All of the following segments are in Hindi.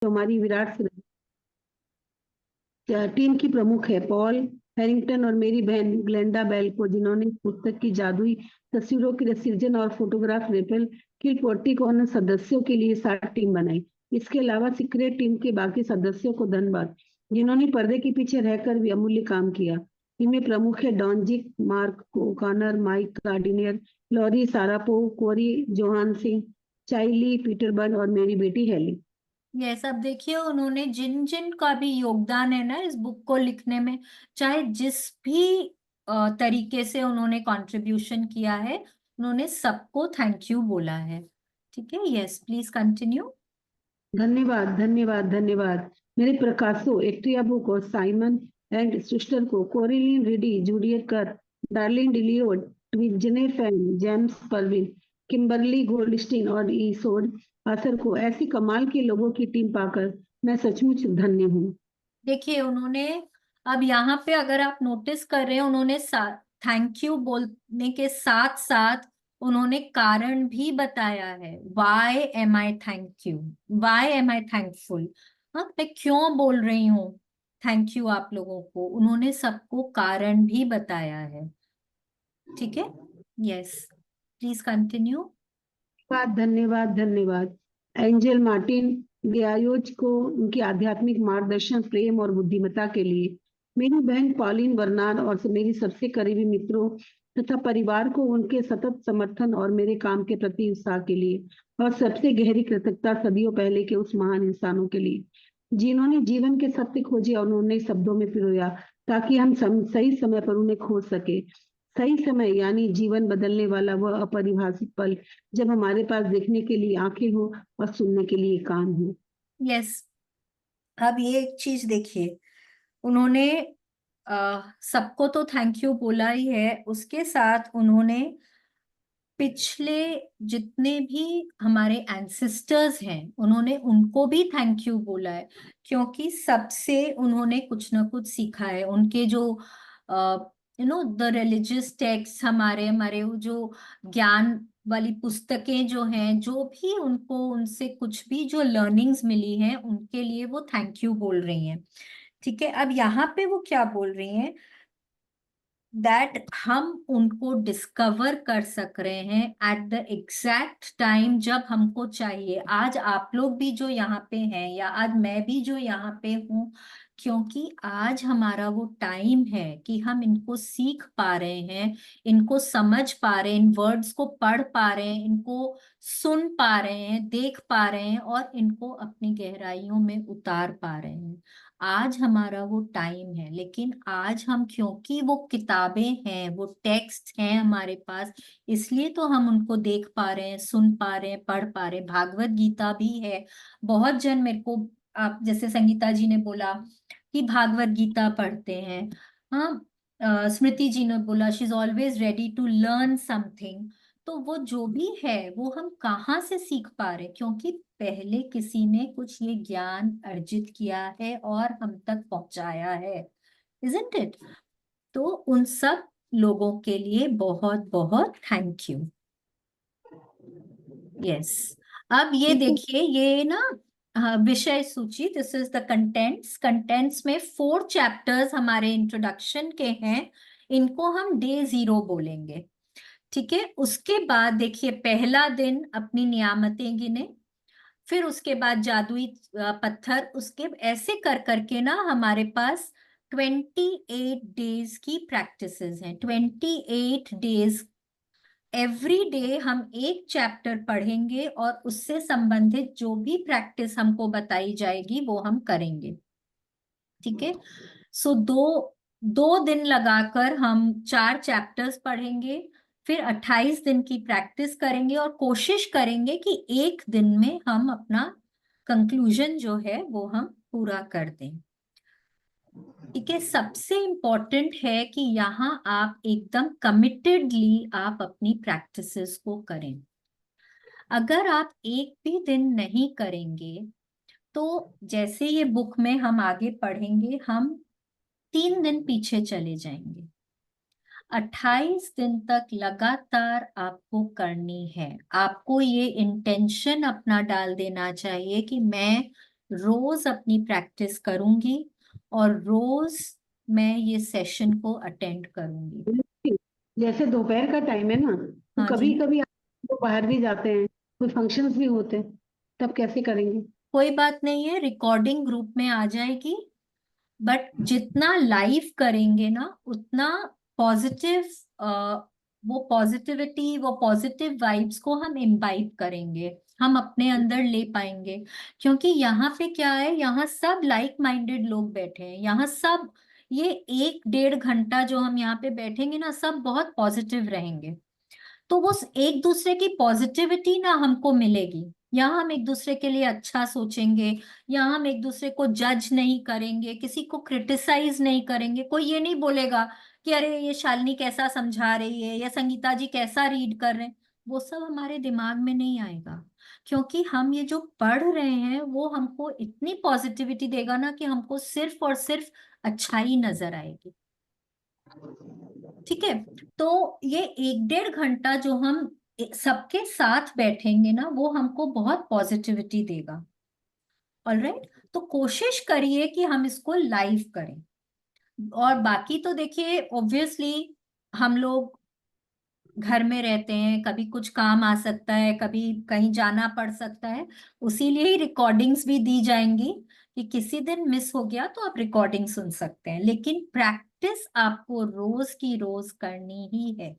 जो हमारी विराट टीम की प्रमुख है, पॉल हैरिंगटन और मेरी बहन ग्लेंडा बेल को, जिन्होंने इस पुस्तक की जादुई तस्वीरों के सृजन और फोटोग्राफ रेफेल किलपोर्टी को अन्य सदस्यों के लिए साथ टीम बनाई। इसके अलावा सीक्रेट टीम के बाकी सदस्यों को धन्यवाद, जिन्होंने पर्दे के पीछे रहकर भी अमूल्य काम किया। इनमें प्रमुख है डॉन जिक, मार्क ओकानर, माइक गार्डिनियर, लॉरी सारापो, कोरी जोहान सिंह, चाइली पीटरबर्न और मेरी बेटी हेली। ये सब देखिए, उन्होंने जिन जिन का भी योगदान है ना इस बुक को लिखने में, चाहे जिस भी तरीके से उन्होंने कंट्रीब्यूशन किया है, उन्होंने सबको थैंक यू बोला है। ठीक है, यस प्लीज कंटिन्यू। धन्यवाद, धन्यवाद, धन्यवाद। मेरे प्रकाशों एक्ट्रिया बुक और साइमन एंड सिस्टर को, कोरिलीन रिडी, जूलियट कर, डार्लिन डिलियो, ट्विजने फैन, जेम्स पर्विन, किम्बरली गोल्डस्टीन और ईसोड आसर को, ऐसी कमाल के लोगों की टीम पाकर मैं सचमुच धन्य हूँ। देखिए उन्होंने, अब यहाँ पे अगर आप नोटिस कर रहे हैं, उन्होंने थैंक यू बोलने के साथ साथ उन्होंने कारण भी बताया है। Why am I thank you, why am I thankful, हाँ मैं क्यों बोल रही हूँ थैंक यू आप लोगों को, उन्होंने सबको कारण भी बताया है। ठीक है, यस प्लीज कंटिन्यू। धन्यवाद, धन्यवाद, धन्यवाद। एंजल मार्टिन डियायोज को उनके आध्यात्मिक मार्गदर्शन, प्रेम और बुद्धिमत्ता के लिए, मेरी बहन पॉलिन बर्नार्ड और मेरी सबसे करीबी मित्रों तथा परिवार को उनके सतत समर्थन और मेरे काम के प्रति उत्साह के लिए, और सबसे गहरी कृतज्ञता सदियों पहले के उस महान इंसानों के लिए जिन्होंने जीवन के सत्य खोजे और उन्होंने शब्दों में पिरोया ताकि हम सही समय पर उन्हें खोज सके। सही समय यानी जीवन बदलने वाला वह अपरिभाषित पल, जब हमारे पास देखने के लिए आंखें हो और सुनने के लिए कान हो। यस, अब ये एक चीज देखिए, उन्होंने सबको तो थैंक यू बोला ही है, उसके साथ उन्होंने पिछले जितने भी हमारे एंसेस्टर्स हैं उन्होंने उनको भी थैंक यू बोला है, क्योंकि सबसे उन्होंने कुछ ना कुछ सीखा है। उनके जो द रिलीजियस टेक्स्ट, हमारे हमारे वो जो ज्ञान वाली पुस्तकें जो हैं, जो भी उनको उनसे कुछ भी जो लर्निंग्स मिली हैं, उनके लिए वो थैंक यू बोल रही हैं। ठीक है, अब यहाँ पे वो क्या बोल रही हैं, दैट हम उनको डिस्कवर कर सक रहे हैं एट द एग्जैक्ट टाइम जब हमको चाहिए। आज आप लोग भी जो यहाँ पे हैं, या आज मैं भी जो यहाँ पे हूँ, क्योंकि आज हमारा वो टाइम है कि हम इनको सीख पा रहे हैं, इनको समझ पा रहे हैं, इन वर्ड्स को पढ़ पा रहे हैं, इनको सुन पा रहे हैं, देख पा रहे हैं और इनको अपनी गहराइयों में उतार पा रहे हैं। आज हमारा वो टाइम है। लेकिन आज हम, क्योंकि वो किताबें हैं, वो टेक्स्ट हैं हमारे पास, इसलिए तो हम उनको देख पा रहे हैं, सुन पा रहे हैं, पढ़ पा रहे हैं। भागवत गीता भी है। बहुत जन मेरे को, आप जैसे संगीता जी ने बोला कि भागवत गीता पढ़ते हैं, हाँ, स्मृति जी ने बोला she is always ready to learn something. तो वो जो भी है वो हम कहाँ से सीख पा रहे हैं, क्योंकि पहले किसी ने कुछ ये ज्ञान अर्जित किया है और हम तक पहुंचाया है, इजंट इट? तो उन सब लोगों के लिए बहुत बहुत थैंक यू। यस, अब ये ठीक है। देखिए, ये ना विषय सूची, this is the contents. Contents में 4 चैप्टर्स हमारे इंट्रोडक्शन के हैं, इनको हम डे 0 बोलेंगे। ठीक है, उसके बाद देखिए, पहला दिन अपनी नियामतें गिने, फिर उसके बाद जादुई पत्थर, उसके ऐसे कर करके ना हमारे पास 28 डेज की प्रैक्टिसेस हैं। 28 डेज, एवरी डे हम एक चैप्टर पढ़ेंगे और उससे संबंधित जो भी प्रैक्टिस हमको बताई जाएगी वो हम करेंगे। ठीक है, सो दो दो दिन लगाकर हम 4 चैप्टर्स पढ़ेंगे, फिर 28 दिन की प्रैक्टिस करेंगे और कोशिश करेंगे कि एक दिन में हम अपना कंक्लूजन जो है वो हम पूरा कर दें। ठीक है, सबसे इम्पोर्टेंट है कि यहाँ आप एकदम कमिटेडली आप अपनी प्रैक्टिसेस को करें। अगर आप एक भी दिन नहीं करेंगे तो जैसे ये बुक में हम आगे पढ़ेंगे, हम 3 दिन पीछे चले जाएंगे। 28 दिन तक लगातार आपको करनी है। आपको ये इंटेंशन अपना डाल देना चाहिए कि मैं रोज अपनी प्रैक्टिस करूंगी और रोज मैं ये सेशन को अटेंड करूंगी। जैसे दोपहर का टाइम है ना, तो हाँ जी, कभी कभी तो बाहर भी जाते हैं, कोई फंक्शंस भी होते हैं, तब कैसे करेंगे? कोई बात नहीं है, रिकॉर्डिंग ग्रुप में आ जाएगी। बट जितना लाइव करेंगे ना उतना पॉजिटिव, वो पॉजिटिविटी, वो पॉजिटिव वाइब्स को हम इम्बाइब करेंगे, हम अपने अंदर ले पाएंगे। क्योंकि यहाँ पे क्या है, यहाँ सब लाइक माइंडेड लोग बैठे हैं, यहाँ सब, ये 1-1.5 घंटा जो हम यहाँ पे बैठेंगे ना, सब बहुत पॉजिटिव रहेंगे। तो वो एक दूसरे की पॉजिटिविटी ना हमको मिलेगी। यहाँ हम एक दूसरे के लिए अच्छा सोचेंगे, यहाँ हम एक दूसरे को जज नहीं करेंगे, किसी को क्रिटिसाइज नहीं करेंगे। कोई ये नहीं बोलेगा कि अरे ये शालिनी कैसा समझा रही है या संगीता जी कैसा रीड कर रहे हैं। वो सब हमारे दिमाग में नहीं आएगा, क्योंकि हम ये जो पढ़ रहे हैं वो हमको इतनी पॉजिटिविटी देगा ना कि हमको सिर्फ और सिर्फ अच्छाई नजर आएगी। ठीक है। तो ये 1-1.5 घंटा जो हम सबके साथ बैठेंगे ना, वो हमको बहुत पॉजिटिविटी देगा। ऑलराइट, तो कोशिश करिए कि हम इसको लाइव करें। और बाकी तो देखिए, ऑब्वियसली हम लोग घर में रहते हैं, कभी कुछ काम आ सकता है, कभी कहीं जाना पड़ सकता है, उसीलिए ही रिकॉर्डिंग्स भी दी जाएंगी कि किसी दिन मिस हो गया तो आप रिकॉर्डिंग सुन सकते हैं। लेकिन प्रैक्टिस आपको रोज की रोज करनी ही है।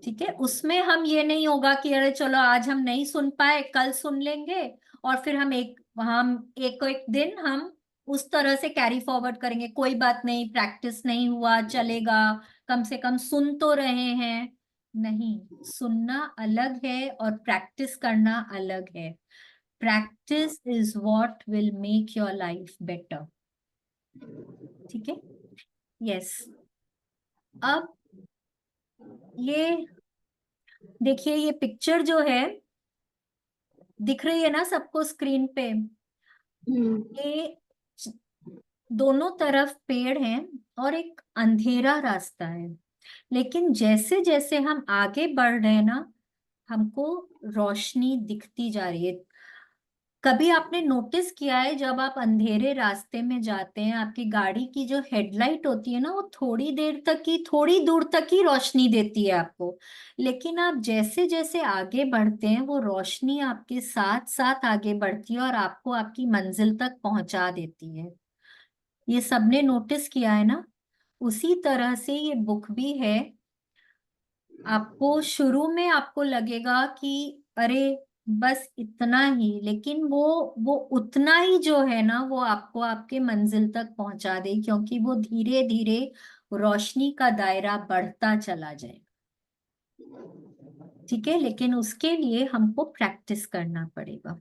ठीक है, उसमें हम ये नहीं होगा कि अरे चलो आज हम नहीं सुन पाए, कल सुन लेंगे, और फिर हम एक एक दिन हम उस तरह से कैरी फॉरवर्ड करेंगे। कोई बात नहीं, प्रैक्टिस नहीं हुआ चलेगा, कम से कम सुन तो रहे हैं। नहीं, सुनना अलग है और प्रैक्टिस करना अलग है। Practice is what will make your life better. ठीक है। यस। अब ये देखिए, ये पिक्चर जो है दिख रही है ना सबको स्क्रीन पे, हम्म। ये दोनों तरफ पेड़ हैं और एक अंधेरा रास्ता है। लेकिन जैसे जैसे हम आगे बढ़ रहे हैं ना, हमको रोशनी दिखती जा रही है। कभी आपने नोटिस किया है, जब आप अंधेरे रास्ते में जाते हैं, आपकी गाड़ी की जो हेडलाइट होती है ना, वो थोड़ी देर तक ही, थोड़ी दूर तक ही रोशनी देती है आपको। लेकिन आप जैसे जैसे आगे बढ़ते हैं, वो रोशनी आपके साथ साथ आगे बढ़ती है और आपको आपकी मंजिल तक पहुंचा देती है। ये सबने नोटिस किया है ना? उसी तरह से ये बुक भी है। आपको शुरू में आपको लगेगा कि अरे बस इतना ही, लेकिन वो उतना ही जो है ना, वो आपको आपके मंजिल तक पहुंचा दे, क्योंकि वो धीरे धीरे रोशनी का दायरा बढ़ता चला जाए। ठीक है, लेकिन उसके लिए हमको प्रैक्टिस करना पड़ेगा।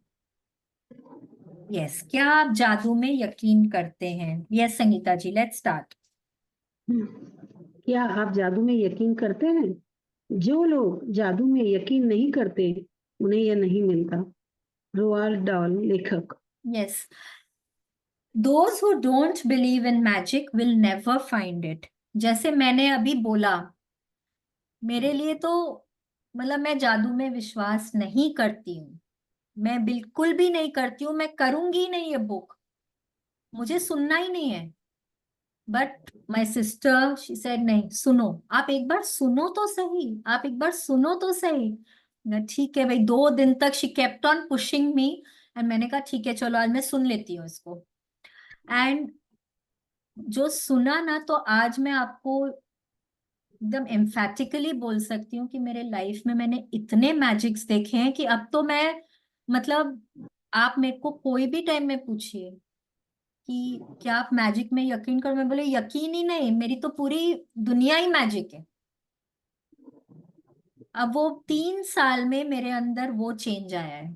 यस, क्या आप जादू में यकीन करते हैं? Yes Sangeeta ji, let's start. क्या आप जादू में यकीन करते हैं? जो लोग जादू में यकीन नहीं करते, उन्हें यह नहीं मिलता। रोआल्ड डाल, लेखक। Yes, those who don't believe in magic will never find it. जैसे मैंने अभी बोला, मेरे लिए तो, मतलब मैं जादू में विश्वास नहीं करती हूँ, मैं बिल्कुल भी नहीं करती हूँ, मैं करूंगी ही नहीं ये बुक, मुझे सुनना ही नहीं है। But my sister she said नहीं, सुनो, आप एक बार सुनो तो सही, आप एक बार सुनो तो सही। ठीक है भाई, 2 दिन तक she kept on pushing me, and मैंने कहा ठीक है चलो आज मैं सुन लेती हूँ इसको। एंड जो सुना ना, तो आज मैं आपको एकदम एम्फेटिकली बोल सकती हूँ कि मेरे लाइफ में मैंने इतने मैजिक्स देखे हैं कि अब तो मैं, मतलब आप मेरे को कोई भी टाइम में पूछिए कि क्या आप मैजिक में यकीन करो, मैं बोले यकीन ही नहीं, मेरी तो पूरी दुनिया ही मैजिक है। अब वो 3 साल में मेरे अंदर वो चेंज आया है।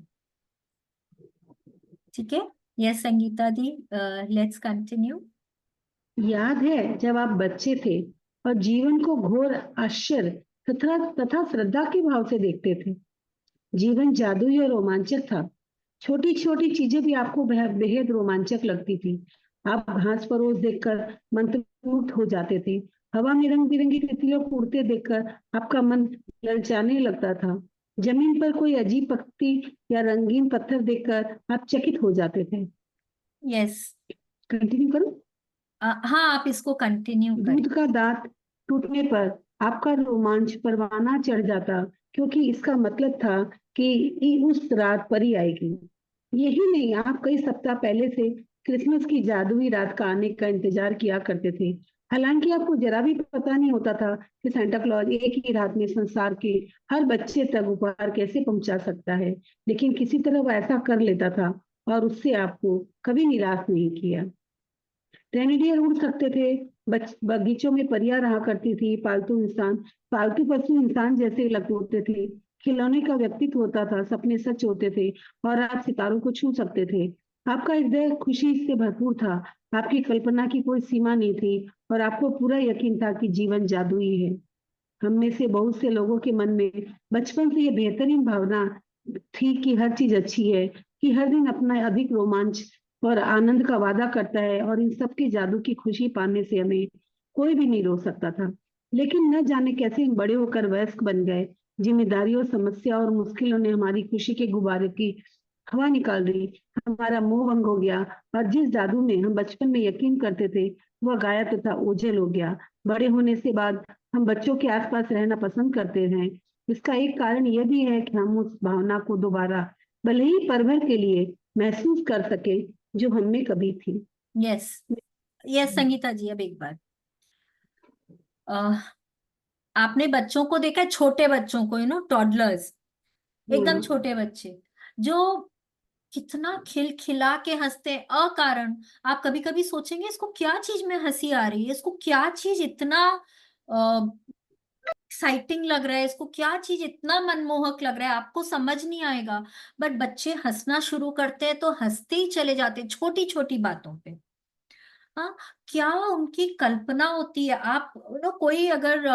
ठीक है। Yes Sangeeta the, let's continue. याद है जब आप बच्चे थे और जीवन को घोर आश्चर्य तथा तथा श्रद्धा के भाव से देखते थे। जीवन जादुई और रोमांचक था। छोटी छोटी चीजें भी आपको बेहद रोमांचक लगती थी। आप घास परोस देखकर मंत्रमुग्ध हो जाते थे। हवा में रंग बिरंगी तितलियों को उड़ते देखकर आपका मन ललचाने लगता था। जमीन पर कोई अजीब पत्ती या रंगीन पत्थर देखकर आप चकित हो जाते थे। यस। कंटिन्यू करूं? हाँ, आप इसको कंटिन्यू करें। दूध का दांत टूटने पर आपका रोमांच परवाना चढ़ जाता, क्योंकि इसका मतलब था कि उस रात परी आएगी। यही नहीं, आप कई सप्ताह पहले से क्रिसमस की जादुई रात का आने का इंतजार किया करते थे। हालांकि आपको जरा भी पता नहीं होता था कि सांता क्लॉज एक ही रात में संसार के हर बच्चे तक उपहार कैसे पहुंचा सकता है, लेकिन किसी तरह वह ऐसा कर लेता था और उससे आपको कभी निराश नहीं किया। रेनिडियर उड़ सकते थे, बगीचों में परियां रहा करती थी, पालतू पशु इंसान जैसे लगते थे, खिलौने का व्यक्तित्व होता था, सपने सच होते थे और आप सितारों को छू सकते थे। आपका हृदय खुशी से भरपूर था, आपकी कल्पना की कोई सीमा नहीं थी और आपको पूरा यकीन था कि जीवन जादुई है। हम में से बहुत से लोगों के मन में बचपन से ये बेहतरीन भावना थी कि हर चीज अच्छी है, कि हर दिन अपना अधिक रोमांच और आनंद का वादा करता है और इन सब के जादू की खुशी पाने से हमें कोई भी नहीं रोक सकता था। लेकिन न जाने कैसे हम बड़े होकर वयस्क बन गए। जिम्मेदारियों, समस्या और मुश्किलों ने हमारी खुशी के गुब्बारे की हवा निकाल दी। हमारा मोह भंग हो गया और जिस जादू में हम बचपन में यकीन करते थे वह गायब तथा ओझल हो गया। बड़े होने से बाद हम बच्चों के आसपास रहना पसंद करते हैं। इसका एक कारण यह भी है कि हम उस भावना को दोबारा, भले ही पल भर के लिए, महसूस कर सके जो हम में कभी थी। यस। यस संगीता जी, अब एक बार आपने बच्चों को देखा है, छोटे बच्चों को, टॉडलर्स, एकदम हम्म। छोटे बच्चे जो कितना खिलखिला के हंसते हैं अकारण। आप कभी कभी सोचेंगे इसको क्या चीज में हंसी आ रही है, इसको क्या चीज इतना एक्साइटिंग लग रहा है, इसको क्या चीज इतना मनमोहक लग रहा है, आपको समझ नहीं आएगा। बट बच्चे हंसना शुरू करते हैं तो हंसते ही चले जाते हैं छोटी छोटी बातों पे। हाँ, क्या उनकी कल्पना होती है। आप कोई अगर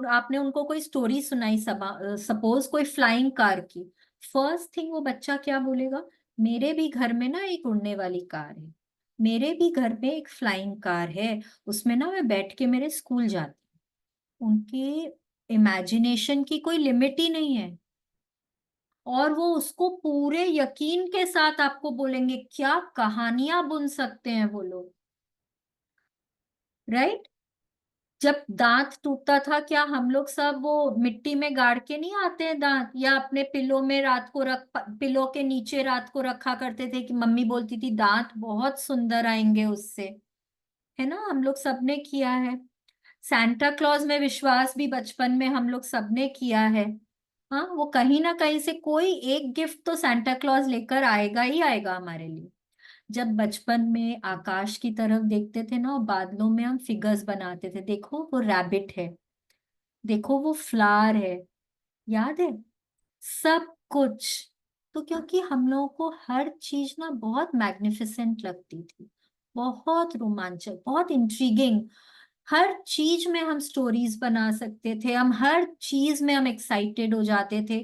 आपने उनको कोई स्टोरी सुनाई, सपोज कोई फ्लाइंग कार की, फर्स्ट थिंग वो बच्चा क्या बोलेगा? मेरे भी घर में ना एक उड़ने वाली कार है, मेरे भी घर में एक फ्लाइंग कार है, उसमें ना मैं बैठ के मेरे स्कूल जाती हूँ। उनकी इमेजिनेशन की कोई लिमिट ही नहीं है और वो उसको पूरे यकीन के साथ आपको बोलेंगे, क्या कहानियां बुन सकते हैं वो लोग, राइट। जब दांत टूटता था, क्या हम लोग सब वो मिट्टी में गाड़ के नहीं आते हैं दांत, या अपने पिलो में रात को पिलो के नीचे रात को रखा करते थे कि मम्मी बोलती थी दांत बहुत सुंदर आएंगे उससे, है ना, हम लोग सबने किया है। सैंटा क्लॉज में विश्वास भी बचपन में हम लोग सबने किया है। हाँ, वो कहीं ना कहीं से कोई एक गिफ्ट तो सैंटा क्लॉज लेकर आएगा ही आएगा हमारे लिए। जब बचपन में आकाश की तरफ देखते थे ना और बादलों में हम फिगर्स बनाते थे, देखो वो रैबिट है, देखो वो फ्लावर है, याद है सब कुछ। तो क्योंकि हम लोगों को हर चीज ना बहुत मैग्निफिसेंट लगती थी, बहुत रोमांचक, बहुत इंट्रीगिंग, हर चीज में हम स्टोरीज बना सकते थे, हम हर चीज में हम एक्साइटेड हो जाते थे।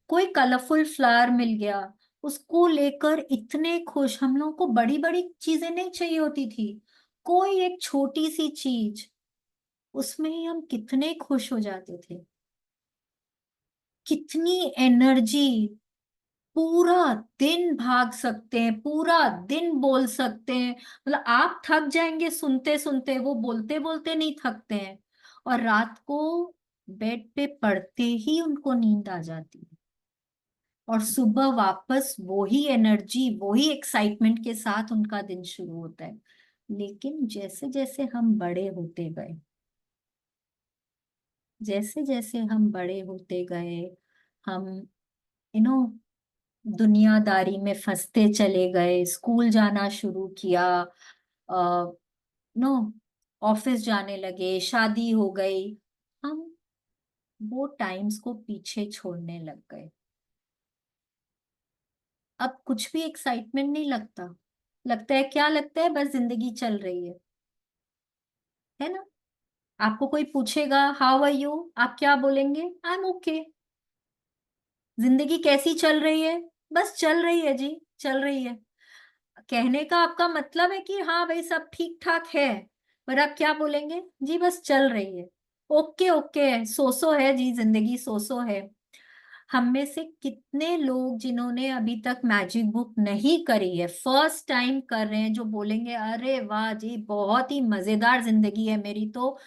कोई कलरफुल फ्लावर मिल गया, उसको लेकर इतने खुश, हम लोगों को बड़ी बड़ी चीजें नहीं चाहिए होती थी, कोई एक छोटी सी चीज, उसमें ही हम कितने खुश हो जाते थे। कितनी एनर्जी, पूरा दिन भाग सकते हैं, पूरा दिन बोल सकते हैं, मतलब आप थक जाएंगे सुनते सुनते, वो बोलते बोलते नहीं थकते हैं। और रात को बेड पे पड़ते ही उनको नींद आ जाती है और सुबह वापस वही एनर्जी, वही एक्साइटमेंट के साथ उनका दिन शुरू होता है। लेकिन जैसे जैसे हम बड़े होते गए, जैसे जैसे हम बड़े होते गए, हम यू नो दुनियादारी में फंसते चले गए, स्कूल जाना शुरू किया, नो ऑफिस जाने लगे, शादी हो गई, हम वो टाइम्स को पीछे छोड़ने लग गए। अब कुछ भी एक्साइटमेंट नहीं लगता, लगता है क्या लगता है, बस जिंदगी चल रही है ना। आपको कोई पूछेगा हाउ आर यू, आप क्या बोलेंगे? I am okay. जिंदगी कैसी चल रही है? बस चल रही है जी, चल रही है। कहने का आपका मतलब है कि हाँ भाई सब ठीक ठाक है, पर आप क्या बोलेंगे? जी बस चल रही है, ओके ओके है, सो है जी, जिंदगी सो है। हम में से कितने लोग जिन्होंने अभी तक मैजिक बुक नहीं करी है, फर्स्ट टाइम कर रहे हैं, जो बोलेंगे अरे वाह जी बहुत ही मजेदार जिंदगी है मेरी, तो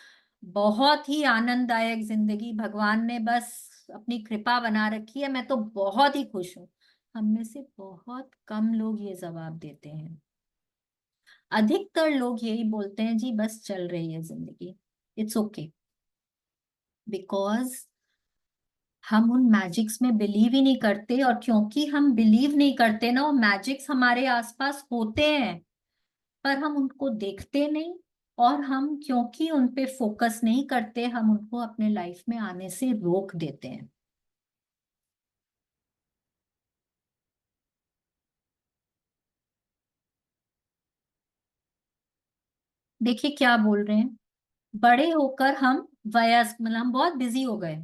बहुत ही आनंददायक जिंदगी, भगवान ने बस अपनी कृपा बना रखी है, मैं तो बहुत ही खुश हूँ। हम में से बहुत कम लोग ये जवाब देते हैं। अधिकतर लोग यही बोलते हैं जी बस चल रही है जिंदगी, इट्स ओके, बिकॉज हम उन मैजिक्स में बिलीव ही नहीं करते। और क्योंकि हम बिलीव नहीं करते ना, वो मैजिक्स हमारे आसपास होते हैं पर हम उनको देखते नहीं, और हम क्योंकि उन पे फोकस नहीं करते, हम उनको अपने लाइफ में आने से रोक देते हैं। देखिए क्या बोल रहे हैं, बड़े होकर हम वयस्क, मतलब हम बहुत बिजी हो गए।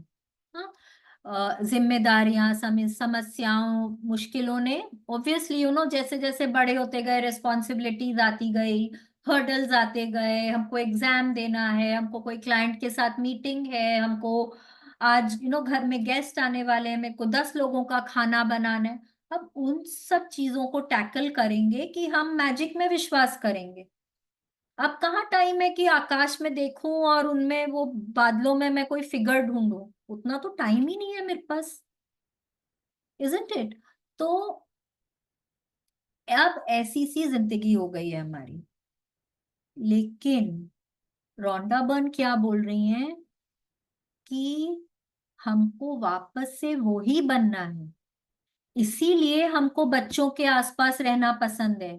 हाँ, जिम्मेदारियां, समस्याओं, मुश्किलों ने ऑब्वियसली जैसे जैसे बड़े होते गए, रिस्पॉन्सिबिलिटीज आती गई, हर्डल्स आते गए, हमको एग्जाम देना है, हमको कोई क्लाइंट के साथ मीटिंग है, हमको आज घर में गेस्ट आने वाले हैं, मेरे को 10 लोगों का खाना बनाना है। अब उन सब चीजों को टैकल करेंगे कि हम मैजिक में विश्वास करेंगे? अब कहाँ टाइम है कि आकाश में देखूं और उनमें वो बादलों में मैं कोई फिगर ढूंढूं, उतना तो टाइम ही नहीं है मेरे पास, इजंट इट? तो अब ऐसी सी जिंदगी हो गई है हमारी। लेकिन रोंडा बर्न क्या बोल रही हैं कि हमको वापस से वो ही बनना है, इसीलिए हमको बच्चों के आसपास रहना पसंद है।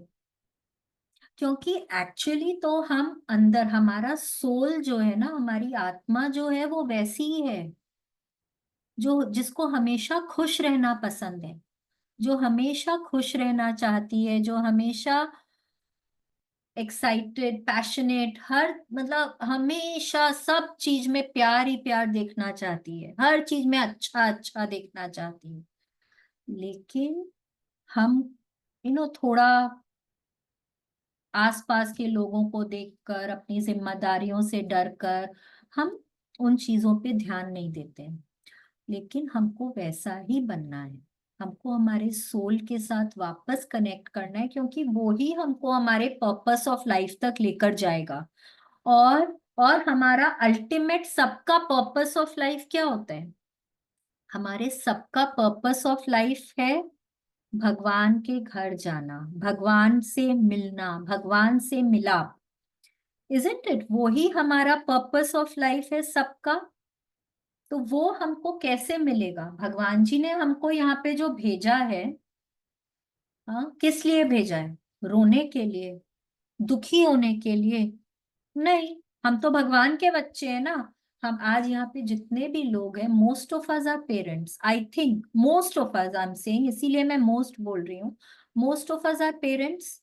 क्योंकि एक्चुअली तो हम अंदर, हमारा सोल जो है ना, हमारी आत्मा जो है वो वैसी ही है, जो जिसको हमेशा खुश रहना पसंद है, जो हमेशा खुश रहना चाहती है, जो हमेशा एक्साइटेड, पैशनेट, हर मतलब हमेशा सब चीज में प्यार ही प्यार देखना चाहती है, हर चीज में अच्छा अच्छा देखना चाहती है। लेकिन हम थोड़ा आसपास के लोगों को देखकर, अपनी जिम्मेदारियों से डरकर हम उन चीजों पे ध्यान नहीं देते हैं। लेकिन हमको वैसा ही बनना है, हमको हमारे सोल के साथ वापस कनेक्ट करना है, क्योंकि वो ही हमको हमारे पर्पस ऑफ लाइफ तक लेकर जाएगा। और हमारा अल्टीमेट सबका पर्पस ऑफ लाइफ क्या होता है? हमारे सबका पर्पस ऑफ लाइफ है भगवान के घर जाना, भगवान से मिलना, भगवान से मिलाप, इजंट इट? वो ही हमारा पर्पस ऑफ लाइफ है सबका। तो वो हमको कैसे मिलेगा? भगवान जी ने हमको यहाँ पे जो भेजा है, हाँ, किस लिए भेजा है? रोने के लिए? दुखी होने के लिए? नहीं, हम तो भगवान के बच्चे हैं ना। हम आज यहाँ पे जितने भी लोग हैं, most of us are parents, I think most of us, I am saying, इसीलिए मैं मोस्ट बोल रही हूँ, most of us are parents.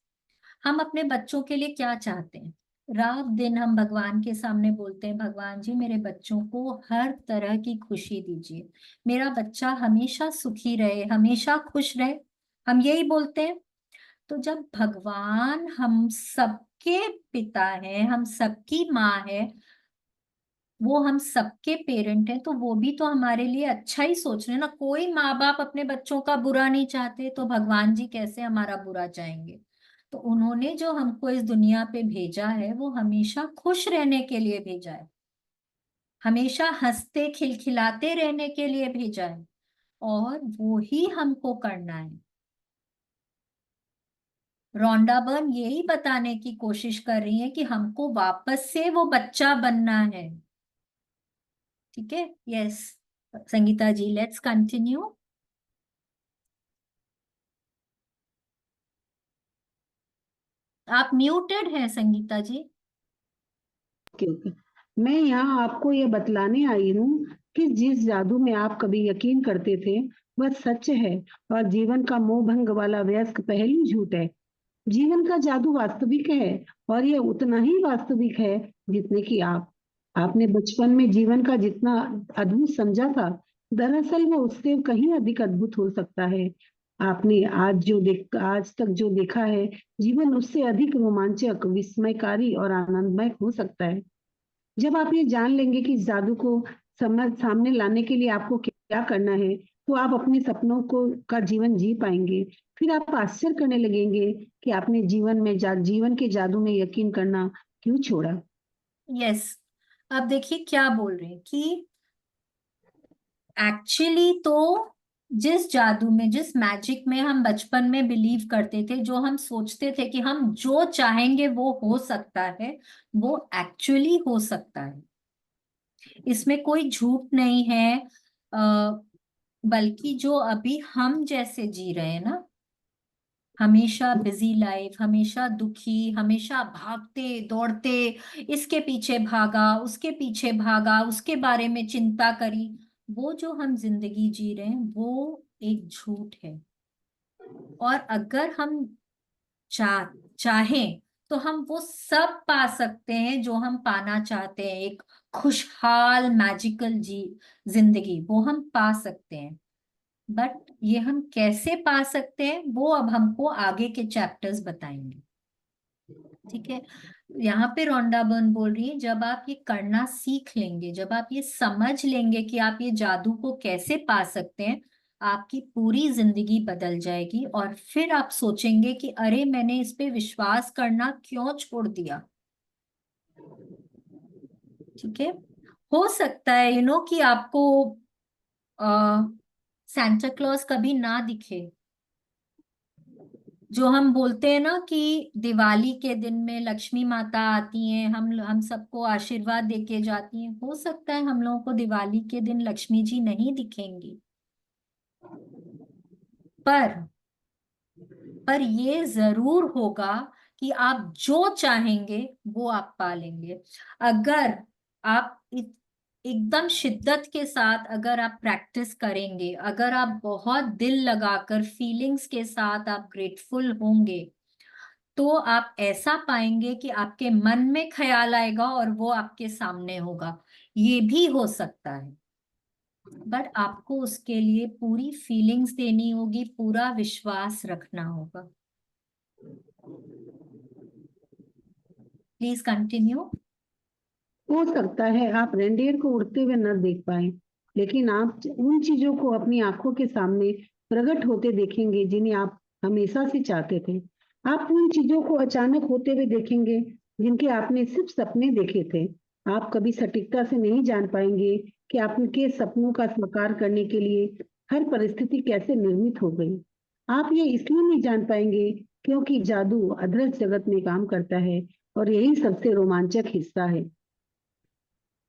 हम अपने बच्चों के लिए क्या चाहते हैं? रात दिन हम भगवान के सामने बोलते हैं, भगवान जी मेरे बच्चों को हर तरह की खुशी दीजिए, मेरा बच्चा हमेशा सुखी रहे, हमेशा खुश रहे, हम यही बोलते हैं। तो जब भगवान हम सबके पिता है, हम सबकी माँ है, वो हम सबके पेरेंट हैं, तो वो भी तो हमारे लिए अच्छा ही सोच रहे हैं ना। कोई माँ बाप अपने बच्चों का बुरा नहीं चाहते, तो भगवान जी कैसे हमारा बुरा चाहेंगे? तो उन्होंने जो हमको इस दुनिया पे भेजा है, वो हमेशा खुश रहने के लिए भेजा है, हमेशा हंसते खिलखिलाते रहने के लिए भेजा है, और वो ही हमको करना है। रोंडा बर्न यही बताने की कोशिश कर रही है कि हमको वापस से वो बच्चा बनना है। ठीक है, yes Sangeeta ji, let's continue. आप म्यूटेड हैं संगीता जी। Okay okay. मैं यहाँ आपको ये बतलाने आई हूँ कि जिस जादू में आप कभी यकीन करते थे वह सच है, और जीवन का मोह भंग वाला वयस्क पहलू झूठ है। जीवन का जादू वास्तविक है, और यह उतना ही वास्तविक है जितने कि आपने बचपन में जीवन का जितना अद्भुत समझा था, दरअसल वो उससे कहीं अधिक अद्भुत हो सकता है। आपने आज तक जो देखा है, जीवन उससे अधिक रोमांचक, विस्मयकारी और आनंदमय हो सकता है। जब आप ये जान लेंगे कि इस जादू को सामने लाने के लिए आपको क्या करना है, तो आप अपने सपनों का जीवन जी पाएंगे। फिर आप आश्चर्य करने लगेंगे कि आपने जीवन के जादू में यकीन करना क्यों छोड़ा। यस, अब देखिए क्या बोल रहे हैं कि एक्चुअली तो जिस जादू में, जिस मैजिक में हम बचपन में बिलीव करते थे, जो हम सोचते थे कि हम जो चाहेंगे वो हो सकता है, वो एक्चुअली हो सकता है। इसमें कोई झूठ नहीं है। बल्कि जो अभी हम जैसे जी रहे हैं ना, हमेशा बिजी लाइफ, हमेशा दुखी, हमेशा भागते दौड़ते, इसके पीछे भागा, उसके पीछे भागा, उसके बारे में चिंता करी, वो जो हम जिंदगी जी रहे हैं वो एक झूठ है। और अगर हम चाहें तो हम वो सब पा सकते हैं जो हम पाना चाहते हैं। एक खुशहाल मैजिकल जिंदगी वो हम पा सकते हैं। बट ये हम कैसे पा सकते हैं वो अब हमको आगे के चैप्टर्स बताएंगे। ठीक है, यहाँ पे रोंडा बर्न बोल रही है, जब आप ये करना सीख लेंगे, जब आप ये समझ लेंगे कि आप ये जादू को कैसे पा सकते हैं, आपकी पूरी जिंदगी बदल जाएगी। और फिर आप सोचेंगे कि अरे मैंने इस पे विश्वास करना क्यों छोड़ दिया। ठीक है, हो सकता है कि आपको सांता क्लॉज कभी ना दिखे। जो हम बोलते हैं ना कि दिवाली के दिन में लक्ष्मी माता आती हैं, हम सबको आशीर्वाद देके जाती हैं, हो सकता है हम लोगों को दिवाली के दिन लक्ष्मी जी नहीं दिखेंगी। पर पर ये जरूर होगा कि आप जो चाहेंगे वो आप पा लेंगे। अगर आप एकदम शिद्दत के साथ अगर आप प्रैक्टिस करेंगे, अगर आप बहुत दिल लगाकर फीलिंग्स के साथ आप ग्रेटफुल होंगे, तो आप ऐसा पाएंगे कि आपके मन में ख्याल आएगा और वो आपके सामने होगा। ये भी हो सकता है, बट आपको उसके लिए पूरी फीलिंग्स देनी होगी, पूरा विश्वास रखना होगा। Please continue. हो सकता है आप रेंडियर को उड़ते हुए न देख पाए, लेकिन आप उन चीजों को अपनी आंखों के सामने प्रकट होते देखेंगे जिन्हें आप हमेशा से चाहते थे। आप उन चीजों को अचानक होते हुए देखेंगे जिनके आपने सिर्फ सपने देखे थे। आप कभी सटीकता से नहीं जान पाएंगे कि आपके सपनों का साकार करने के लिए हर परिस्थिति कैसे निर्मित हो गई। आप ये इसलिए नहीं जान पाएंगे क्योंकि जादू अदृश्य जगत में काम करता है, और यही सबसे रोमांचक हिस्सा है।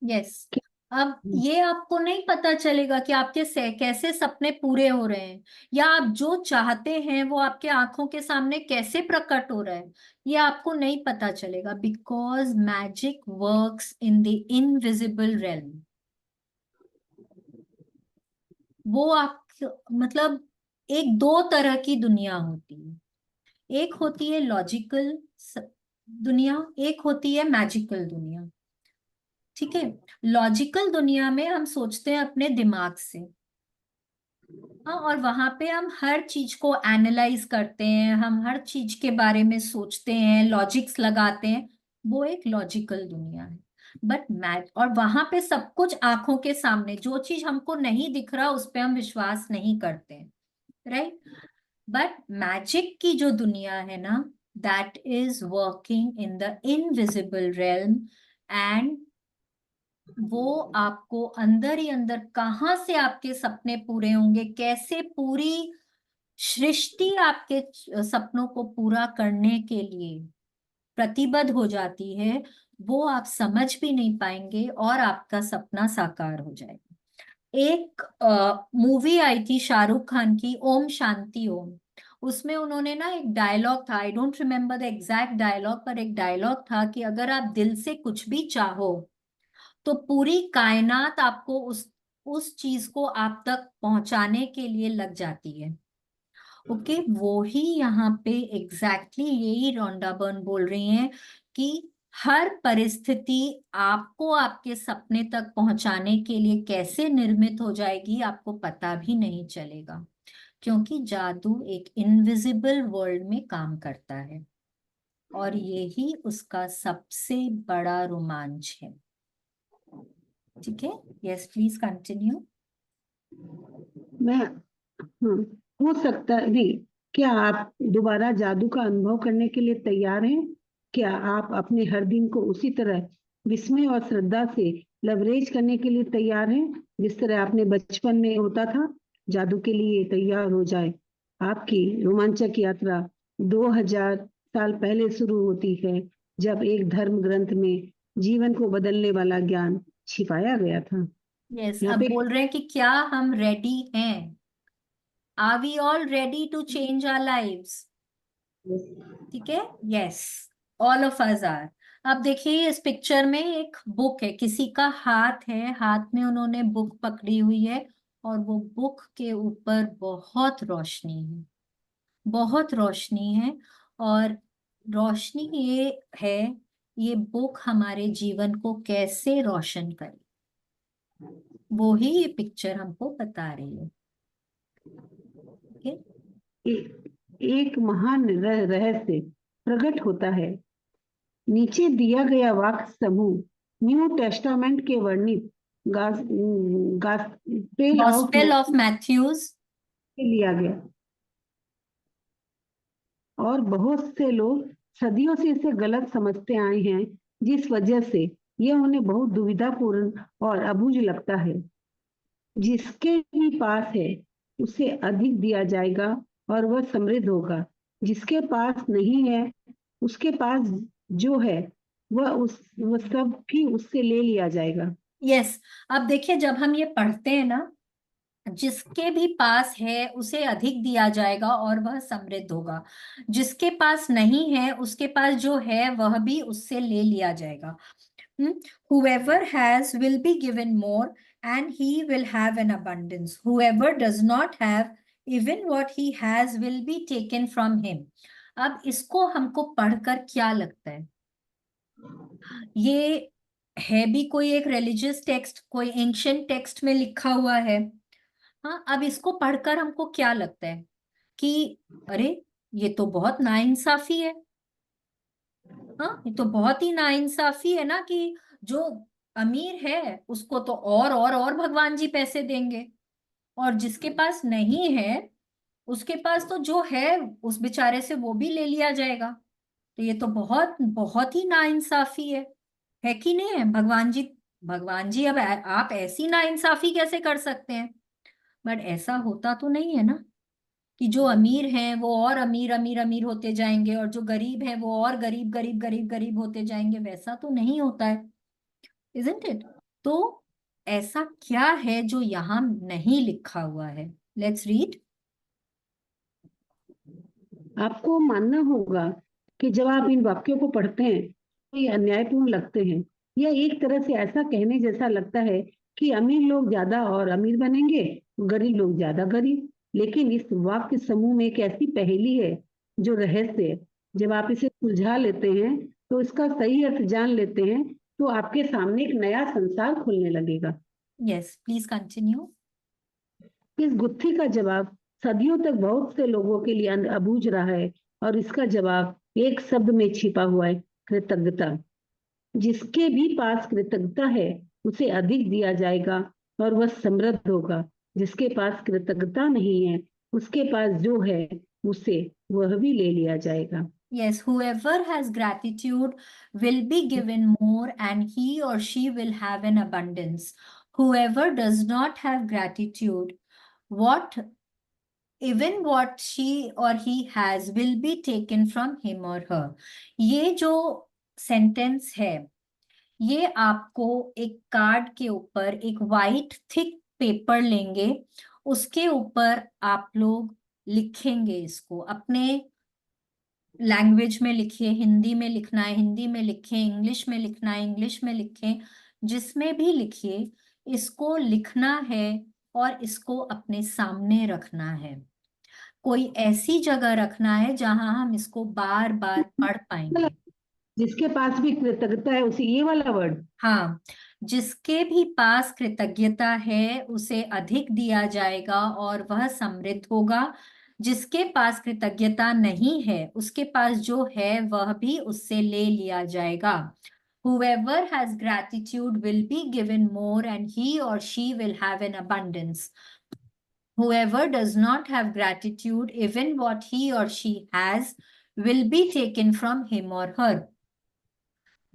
यस, अब ये आपको नहीं पता चलेगा कि आपके कैसे सपने पूरे हो रहे हैं, या आप जो चाहते हैं वो आपके आंखों के सामने कैसे प्रकट हो रहा है। ये आपको नहीं पता चलेगा, because magic works in the invisible realm. वो आप मतलब एक दो तरह की दुनिया होती है। एक होती है लॉजिकल दुनिया, एक होती है मैजिकल दुनिया। ठीक है, लॉजिकल दुनिया में हम सोचते हैं अपने दिमाग से। हाँ, और वहां पे हम हर चीज को एनालाइज करते हैं, हम हर चीज के बारे में सोचते हैं, लॉजिक्स लगाते हैं। वो एक लॉजिकल दुनिया है। बट मैथ, और वहां पे सब कुछ आंखों के सामने, जो चीज हमको नहीं दिख रहा उस पे हम विश्वास नहीं करते हैं। राइट। बट मैजिक की जो दुनिया है ना, that is working in the invisible realm. And वो आपको अंदर ही अंदर, कहाँ से आपके सपने पूरे होंगे, कैसे पूरी सृष्टि आपके सपनों को पूरा करने के लिए प्रतिबद्ध हो जाती है, वो आप समझ भी नहीं पाएंगे और आपका सपना साकार हो जाएगा। एक मूवी आई थी शाहरुख खान की, ओम शांति ओम। उसमें उन्होंने ना एक डायलॉग था, I don't remember the exact dialogue, पर एक डायलॉग था कि अगर आप दिल से कुछ भी चाहो तो पूरी कायनात आपको उस चीज को आप तक पहुंचाने के लिए लग जाती है। ओके, वो ही यहाँ पे यही रोंडा बर्न बोल रही हैं कि हर परिस्थिति आपको आपके सपने तक पहुंचाने के लिए कैसे निर्मित हो जाएगी आपको पता भी नहीं चलेगा, क्योंकि जादू एक इनविजिबल वर्ल्ड में काम करता है। और यही उसका सबसे बड़ा रोमांच है। ठीक है, यस प्लीज कंटिन्यू। मैं हो सकता है नहीं। क्या आप दोबारा जादू का अनुभव करने के लिए तैयार हैं? क्या आप अपने हर दिन को उसी तरह विस्मय और श्रद्धा से लवरेज करने के लिए तैयार हैं जिस तरह आपने बचपन में होता था? जादू के लिए तैयार हो जाए। आपकी रोमांचक यात्रा 2000 साल पहले शुरू होती है, जब एक धर्म ग्रंथ में जीवन को बदलने वाला ज्ञान छिपाया गया था। यस, यहाँ अब पे बोल रहे हैं कि क्या हम रेडी हैं? Are we all ready to change our lives? ठीक है, yes, all of us are. अब देखिए इस पिक्चर में एक बुक है, किसी का हाथ है, हाथ में उन्होंने बुक पकड़ी हुई है, और वो बुक के ऊपर बहुत रोशनी है, बहुत रोशनी है। और रोशनी ये है, ये बुक हमारे जीवन को कैसे रोशन करे, वो ही ये पिक्चर हमको बता रही है। ठीक एक महान रहस्य प्रकट होता है। नीचे दिया गया वाक्य समूह न्यू टेस्टामेंट के वर्णित है, gospel of gospel of Matthew Matthews. से लिया गया, और बहुत से लोग सदियों से इसे गलत समझते आए हैं, जिस वजह से यह उन्हें बहुत दुविधापूर्ण और अबूझ लगता है। जिसके भी पास है उसे अधिक दिया जाएगा और वह समृद्ध होगा। जिसके पास नहीं है, उसके पास जो है वह सब भी उससे ले लिया जाएगा। यस, अब देखिए जब हम ये पढ़ते हैं ना, जिसके भी पास है उसे अधिक दिया जाएगा और वह समृद्ध होगा, जिसके पास नहीं है उसके पास जो है वह भी उससे ले लिया जाएगा। Whoever has will be given more, and he will have an abundance. Whoever does not have, even what he has will be taken from him. अब इसको हमको पढ़कर क्या लगता है? ये है भी कोई एक रिलीजियस टेक्स्ट, कोई एंशियंट टेक्स्ट में लिखा हुआ है। हाँ, अब इसको पढ़कर हमको क्या लगता है कि अरे ये तो बहुत नाइंसाफी है। हाँ, ये तो बहुत ही नाइंसाफी है ना, कि जो अमीर है उसको तो और भगवान जी पैसे देंगे, और जिसके पास नहीं है उसके पास तो जो है उस बेचारे से वो भी ले लिया जाएगा। तो ये तो बहुत बहुत ही नाइंसाफी है कि नहीं है? भगवान जी, भगवान जी अब आप ऐसी नाइंसाफी कैसे कर सकते हैं? बट ऐसा होता तो नहीं है ना, कि जो अमीर हैं वो और अमीर अमीर अमीर होते जाएंगे, और जो गरीब हैं वो और गरीब गरीब गरीब गरीब होते जाएंगे। वैसा तो नहीं होता है, इजंट इट? तो ऐसा क्या है जो यहाँ नहीं लिखा हुआ है? Let's read. आपको मानना होगा कि जब आप इन वाक्यों को पढ़ते हैं तो ये अन्यायपूर्ण लगते हैं। यह एक तरह से ऐसा कहने जैसा लगता है कि अमीर लोग ज्यादा और अमीर बनेंगे, गरीब लोग ज्यादा गरीब। लेकिन इस वाक्य समूह में एक ऐसी पहेली है जो रहस्य है। जब आप इसे सुलझा लेते हैं, तो इसका सही अर्थ जान लेते हैं, तो आपके सामने एक नया संसार खुलने लगेगा। Yes, please continue. इस गुत्थी का जवाब सदियों तक बहुत से लोगों के लिए अबूझ रहा है, और इसका जवाब एक शब्द में छिपा हुआ है, कृतज्ञता। जिसके भी पास कृतज्ञता है उसे अधिक दिया जाएगा और वह समृद्ध होगा। जिसके पास कृतज्ञता नहीं है, उसके पास जो है उसे वह भी ले लिया जाएगा। Yes, whoever has gratitude will be given more, and he or she will have an abundance. Whoever does not have gratitude, what even what she or he has will be taken from him or her. ये जो सेंटेंस है, ये आपको एक कार्ड के ऊपर एक वाइट थिक पेपर लेंगे, उसके ऊपर आप लोग लिखेंगे, इसको अपने लैंग्वेज में लिखिए। हिंदी में लिखना है हिंदी में लिखें, इंग्लिश में लिखना है इंग्लिश में लिखें, जिसमें भी लिखिए। इसको लिखना है और इसको अपने सामने रखना है। कोई ऐसी जगह रखना है जहां हम इसको बार बार पढ़ पाएंगे। जिसके पास भी कृतज्ञता है उसे, ये वाला वर्ड। हाँ, जिसके भी पास कृतज्ञता है उसे अधिक दिया जाएगा और वह समृद्ध होगा। जिसके पास कृतज्ञता नहीं है उसके पास जो है वह भी उससे ले लिया जाएगा। Whoever has gratitude will be given more, and he or she will have an abundance. whoever does not have gratitude, even what he or she has will be taken from him or her.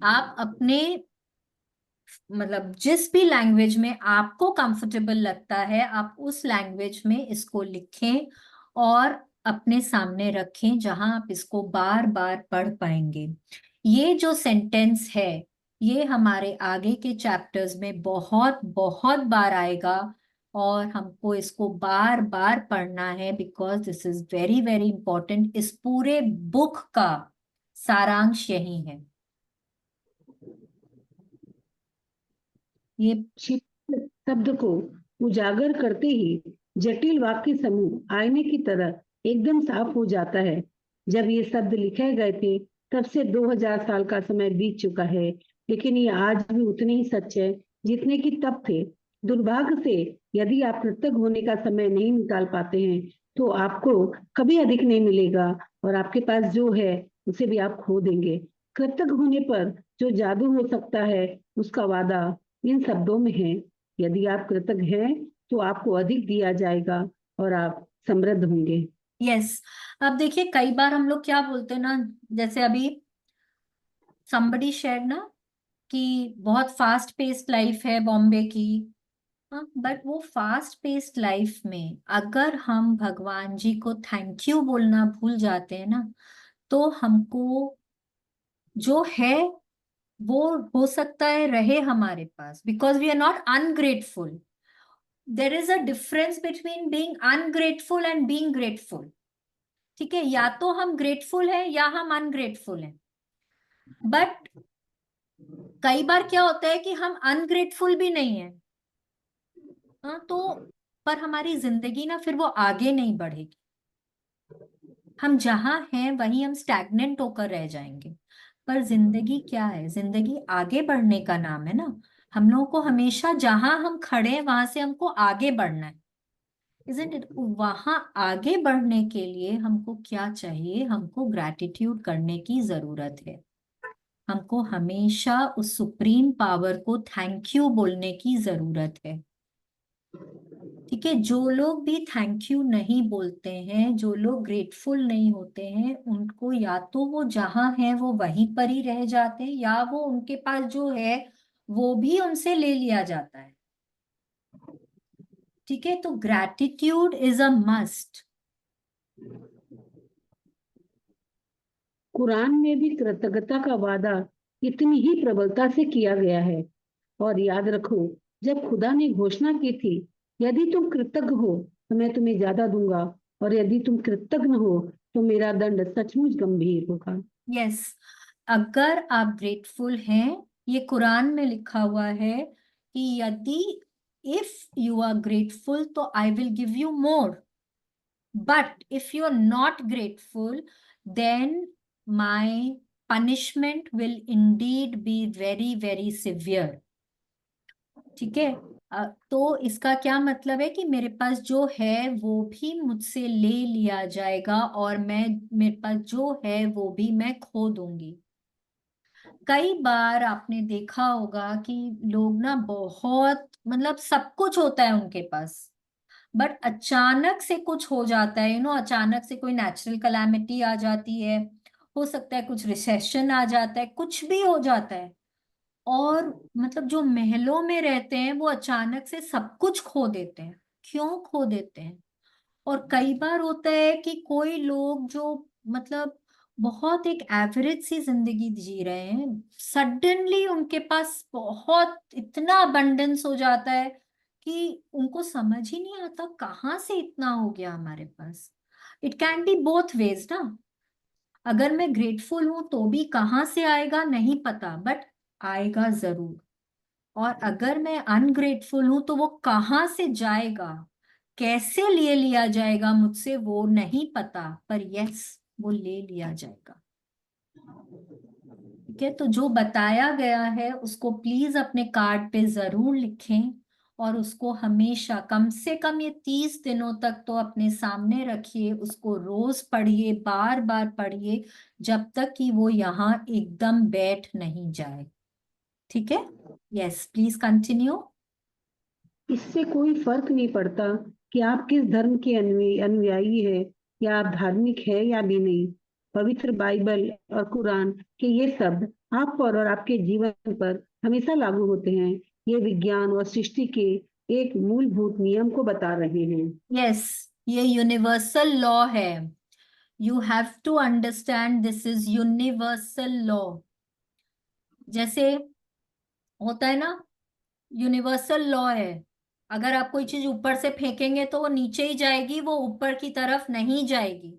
आप अपने मतलब जिस भी लैंग्वेज में आपको कंफर्टेबल लगता है, आप उस लैंग्वेज में इसको लिखें और अपने सामने रखें, जहां आप इसको बार बार पढ़ पाएंगे। ये जो सेंटेंस है, ये हमारे आगे के चैप्टर्स में बहुत बहुत बार आएगा और हमको इसको बार बार पढ़ना है, because this is very very important. इस पूरे बुक का सारांश यही है। ये शिव शब्द को उजागर करते ही जटिल वाक्य समूह आईने की तरह एकदम साफ हो जाता है। जब ये शब्द लिखे गए थे तब से 2000 साल का समय बीत चुका है, लेकिन ये आज भी उतने ही सच है जितने कि तब थे। दुर्भाग्य से यदि आप कृतज्ञ होने का समय नहीं निकाल पाते हैं तो आपको कभी अधिक नहीं मिलेगा और आपके पास जो है उसे भी आप खो देंगे। कृतज्ञ होने पर जो जादू हो सकता है उसका वादा इन शब्दों में है। यदि आप कृतज्ञ हैं तो आपको अधिक दिया जाएगा और आप समृद्ध होंगे। यस। अब देखिए, कई बार हम लोग क्या बोलते हैं ना, जैसे अभी somebody shared ना कि बहुत फास्ट पेस्ड लाइफ है बॉम्बे की। हाँ, बट वो फास्ट पेस्ड लाइफ में अगर हम भगवान जी को थैंक यू बोलना भूल जाते हैं ना, तो हमको जो है वो हो सकता है रहे हमारे पास, because we are not ungrateful. There is a difference between being ungrateful and being grateful. ठीक है, या तो हम ग्रेटफुल हैं या हम अनग्रेटफुल हैं। बट कई बार क्या होता है कि हम अनग्रेटफुल भी नहीं है, हाँ, तो पर हमारी जिंदगी ना फिर वो आगे नहीं बढ़ेगी। हम जहां हैं वहीं हम स्टैग्नेंट होकर रह जाएंगे। पर जिंदगी क्या है? जिंदगी आगे बढ़ने का नाम है ना। हम लोगों को हमेशा जहां हम खड़े हैं वहां से हमको आगे बढ़ना है, इजंट इट? वहां आगे बढ़ने के लिए हमको क्या चाहिए? हमको ग्रैटिट्यूड करने की जरूरत है। हमको हमेशा उस सुप्रीम पावर को थैंक यू बोलने की जरूरत है। ठीक है, जो लोग भी थैंक यू नहीं बोलते हैं, जो लोग ग्रेटफुल नहीं होते हैं, उनको या तो वो जहां है वो वहीं पर ही रह जाते हैं, या वो उनके पास जो है वो भी उनसे ले लिया जाता है। ठीक है, तो gratitude is a must. Quran में भी कृतज्ञता का वादा इतनी ही प्रबलता से किया गया है। और याद रखो, जब खुदा ने घोषणा की थी, यदि तुम कृतज्ञ हो तो मैं तुम्हें ज्यादा दूंगा, और यदि तुम कृतज्ञ हो तो मेरा दंड सचमुच गंभीर होगा। यस, अगर आप ग्रेटफुल हैं, ये कुरान में लिखा हुआ है कि यदि इफ यू आर ग्रेटफुल तो I will give you more, but if you're not grateful, then my punishment will indeed be very very severe. ठीक है, तो इसका क्या मतलब है कि मेरे पास जो है वो भी मुझसे ले लिया जाएगा और मैं, मेरे पास जो है वो भी मैं खो दूंगी। कई बार आपने देखा होगा कि लोग ना बहुत, मतलब सब कुछ होता है उनके पास, बट अचानक से कुछ हो जाता है, अचानक से कोई नेचुरल कैलामिटी आ जाती है, हो सकता है कुछ रिसेशन आ जाता है, कुछ भी हो जाता है, और मतलब जो महलों में रहते हैं वो अचानक से सब कुछ खो देते हैं। क्यों खो देते हैं? और कई बार होता है कि कोई लोग जो मतलब बहुत एक एवरेज सी जिंदगी जी रहे हैं, सडनली उनके पास बहुत इतना अबंडेंस हो जाता है कि उनको समझ ही नहीं आता कहाँ से इतना हो गया हमारे पास। It can be both ways ना। अगर मैं ग्रेटफुल हूं तो भी कहाँ से आएगा नहीं पता, बट आएगा जरूर। और अगर मैं अनग्रेटफुल हूं तो वो कहाँ से जाएगा, कैसे ले लिया जाएगा मुझसे वो नहीं पता, पर यस, वो ले लिया जाएगा। ठीक है, तो जो बताया गया है उसको प्लीज अपने कार्ड पे जरूर लिखें और उसको हमेशा कम से कम ये 30 दिनों तक तो अपने सामने रखिए। उसको रोज पढ़िए, बार बार पढ़िए, जब तक कि वो यहाँ एकदम बैठ नहीं जाए। ठीक है, यस, प्लीज कंटिन्यू। इससे कोई फर्क नहीं पड़ता कि आप किस धर्म के अनुयायी है, या आप धार्मिक है या भी नहीं। पवित्र बाइबल और कुरान के ये शब्द आप पर और आपके जीवन पर हमेशा लागू होते हैं। ये विज्ञान और सृष्टि के एक मूलभूत नियम को बता रहे हैं। यस, ये यूनिवर्सल लॉ है। You have to understand this is universal law. जैसे होता है ना, यूनिवर्सल लॉ है, अगर आप कोई चीज ऊपर से फेंकेंगे तो वो नीचे ही जाएगी, वो ऊपर की तरफ नहीं जाएगी।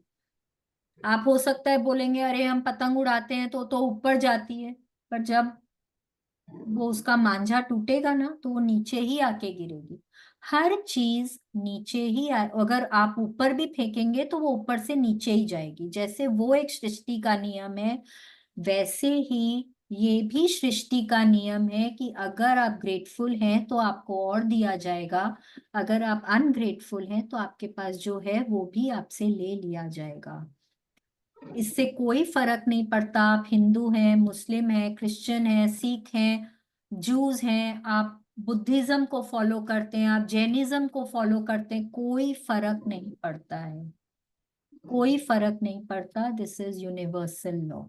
आप हो सकता है बोलेंगे अरे हम पतंग उड़ाते हैं तो ऊपर जाती है, पर जब वो उसका मांझा टूटेगा ना तो वो नीचे ही आके गिरेगी। हर चीज नीचे ही अगर आप ऊपर भी फेंकेंगे तो वो ऊपर से नीचे ही जाएगी। जैसे वो एक सृष्टि का नियम है, वैसे ही ये भी सृष्टि का नियम है कि अगर आप ग्रेटफुल हैं तो आपको और दिया जाएगा, अगर आप अनग्रेटफुल हैं तो आपके पास जो है वो भी आपसे ले लिया जाएगा। इससे कोई फर्क नहीं पड़ता आप हिंदू हैं, मुस्लिम हैं, क्रिश्चियन हैं, सिख हैं, जूस हैं, आप बुद्धिज्म को फॉलो करते हैं, आप जैनिज्म को फॉलो करते हैं, कोई फर्क नहीं पड़ता है, कोई फर्क नहीं पड़ता। This is universal law.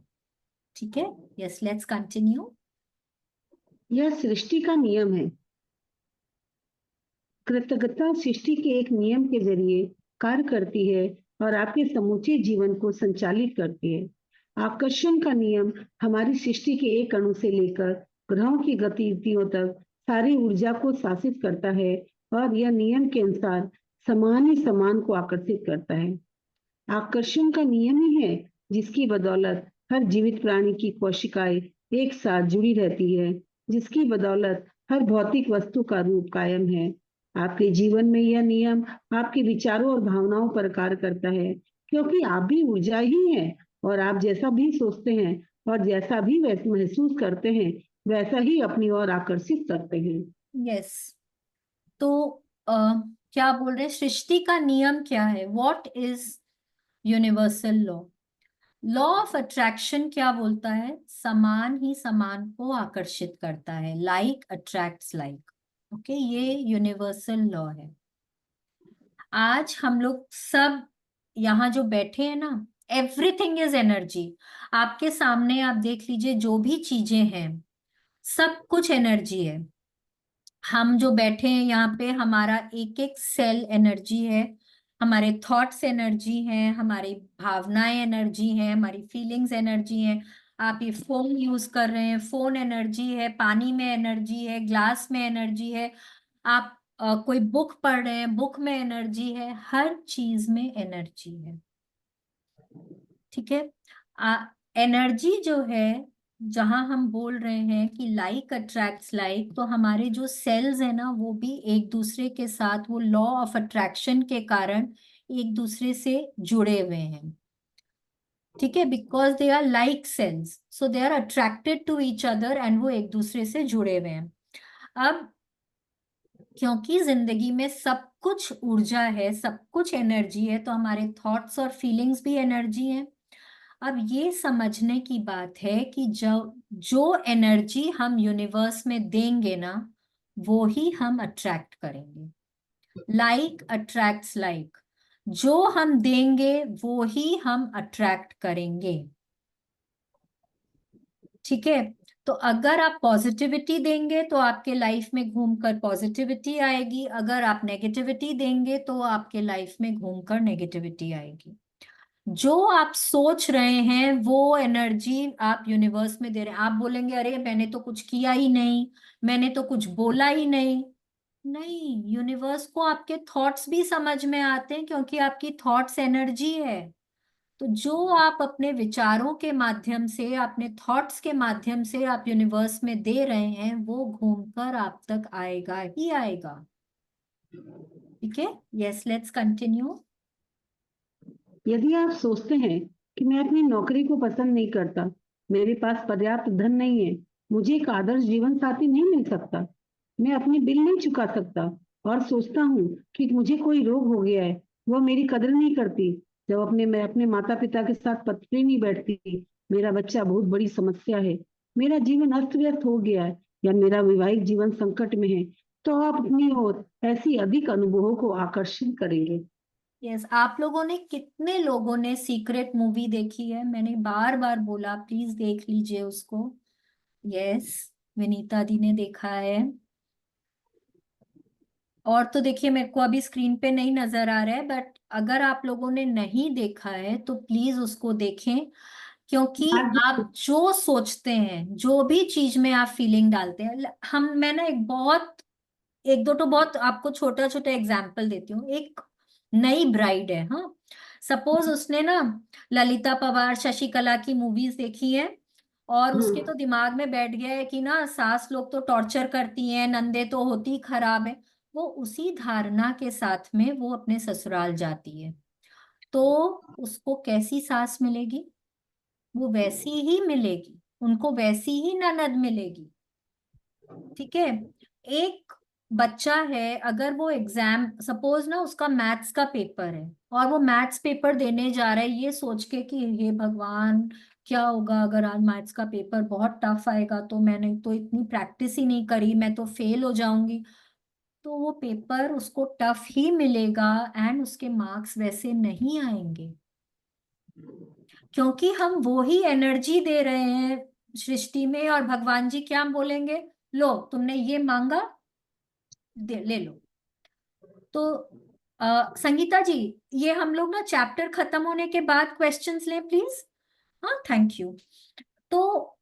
ठीक है, यस, लेट्स कंटिन्यू। यह सृष्टि का नियम है। कृतज्ञता सृष्टि के एक नियम के जरिए कार्य करती है और आपके समूचे जीवन को संचालित करती है। आकर्षण का नियम हमारी सृष्टि के एक अणु से लेकर ग्रहों की गतिविधियों तक सारी ऊर्जा को शासित करता है, और यह नियम के अनुसार समान ही समान को आकर्षित करता है। आकर्षण का नियम ही है जिसकी बदौलत हर जीवित प्राणी की कोशिकाएं एक साथ जुड़ी रहती है, जिसकी बदौलत हर भौतिक वस्तु का रूप कायम है। आपके जीवन में यह नियम आपके विचारों और भावनाओं पर कार्य करता है, क्योंकि आप भी ऊर्जा ही हैं, और आप जैसा भी सोचते हैं और जैसा भी महसूस करते हैं वैसा ही अपनी ओर आकर्षित करते हैं। यस, तो क्या बोल रहे हैं, सृष्टि का नियम क्या है? What is universal law? Law of attraction क्या बोलता है? समान ही समान को आकर्षित करता है, लाइक अट्रैक्ट्स लाइक। ओके, ये यूनिवर्सल लॉ है। आज हम लोग सब यहाँ जो बैठे हैं ना, एवरीथिंग इज एनर्जी। आपके सामने आप देख लीजिए, जो भी चीजें हैं सब कुछ एनर्जी है। हम जो बैठे हैं यहाँ पे, हमारा एक एक सेल एनर्जी है, हमारे थॉट्स एनर्जी हैं, हमारी भावनाएं एनर्जी हैं, हमारी फीलिंग्स एनर्जी हैं। आप ये फोन यूज कर रहे हैं, फोन एनर्जी है, पानी में एनर्जी है, ग्लास में एनर्जी है, आप कोई बुक पढ़ रहे हैं, बुक में एनर्जी है, हर चीज में एनर्जी है। ठीक है, एनर्जी जो है, जहां हम बोल रहे हैं कि लाइक अट्रैक्ट्स लाइक, तो हमारे जो सेल्स है ना वो भी एक दूसरे के साथ, वो लॉ ऑफ अट्रैक्शन के कारण एक दूसरे से जुड़े हुए हैं। ठीक है, because they are like cells, so they are attracted to each other, and वो एक दूसरे से जुड़े हुए हैं। अब क्योंकि जिंदगी में सब कुछ ऊर्जा है, सब कुछ एनर्जी है, तो हमारे थॉट्स और फीलिंग्स भी एनर्जी है। अब ये समझने की बात है कि जो जो एनर्जी हम यूनिवर्स में देंगे ना, वो ही हम अट्रैक्ट करेंगे। लाइक अट्रैक्ट्स लाइक, जो हम देंगे वो ही हम अट्रैक्ट करेंगे। ठीक है, तो अगर आप पॉजिटिविटी देंगे तो आपके लाइफ में घूमकर पॉजिटिविटी आएगी, अगर आप नेगेटिविटी देंगे तो आपके लाइफ में घूमकर नेगेटिविटी आएगी। जो आप सोच रहे हैं वो एनर्जी आप यूनिवर्स में दे रहे हैं। आप बोलेंगे अरे मैंने तो कुछ किया ही नहीं, मैंने तो कुछ बोला ही नहीं। नहीं, यूनिवर्स को आपके थॉट्स भी समझ में आते हैं, क्योंकि आपकी थॉट्स एनर्जी है। तो जो आप अपने विचारों के माध्यम से, अपने थॉट्स के माध्यम से आप यूनिवर्स में दे रहे हैं, वो घूमकर आप तक आएगा ही आएगा। ठीक है, यस, लेट्स कंटिन्यू। यदि आप सोचते हैं कि मैं अपनी नौकरी को पसंद नहीं करता, मेरे पास पर्याप्त धन नहीं है, मुझे एक आदर्श जीवन साथी नहीं मिल सकता, मैं अपनी बिल नहीं चुका सकता, और सोचता हूँ कि मुझे कोई रोग हो गया है, वह मेरी कदर नहीं करती, जब मैं अपने माता पिता के साथ पत्नी नहीं बैठती, मेरा बच्चा बहुत बड़ी समस्या है, मेरा जीवन अस्त व्यस्त हो गया है, या मेरा वैवाहिक जीवन संकट में है, तो आप अपनी ओर ऐसी अधिक अनुभवों को आकर्षित करेंगे। यस, आप लोगों ने, कितने लोगों ने सीक्रेट मूवी देखी है? मैंने बार बार बोला प्लीज देख लीजिए उसको। यस, विनीता दी ने देखा है। और तो देखिए, मेरे को अभी स्क्रीन पे नहीं नजर आ रहा है, बट अगर आप लोगों ने नहीं देखा है तो प्लीज उसको देखें। क्योंकि आप जो सोचते हैं, जो भी चीज में आप फीलिंग डालते हैं, मैं ना एक दो तो बहुत आपको छोटा छोटा एग्जाम्पल देती हूँ। एक नई ब्राइड है, हाँ, सपोज उसने ना ललिता पवार, शशिकला की मूवीज देखी है, और उसके तो दिमाग में बैठ गया है कि ना सास लोग तो टॉर्चर करती हैं, नंदे तो होती खराब है। वो उसी धारणा के साथ में वो अपने ससुराल जाती है, तो उसको कैसी सास मिलेगी? वो वैसी ही मिलेगी, उनको वैसी ही ननद मिलेगी। ठीक है। एक बच्चा है, अगर वो एग्जाम, सपोज ना उसका मैथ्स का पेपर है, और वो मैथ्स पेपर देने जा रहा है ये सोच के कि हे भगवान, क्या होगा अगर आज मैथ्स का पेपर बहुत टफ आएगा, तो मैंने तो इतनी प्रैक्टिस ही नहीं करी, मैं तो फेल हो जाऊंगी। तो वो पेपर उसको टफ ही मिलेगा, एंड उसके मार्क्स वैसे नहीं आएंगे, क्योंकि हम वो ही एनर्जी दे रहे हैं सृष्टि में। और भगवान जी क्या बोलेंगे? लो, तुमने ये मांगा, ले लो। तो संगीता जी, ये हम लोग ना चैप्टर खत्म होने के बाद क्वेश्चंस लें प्लीज। हाँ, थैंक यू। तो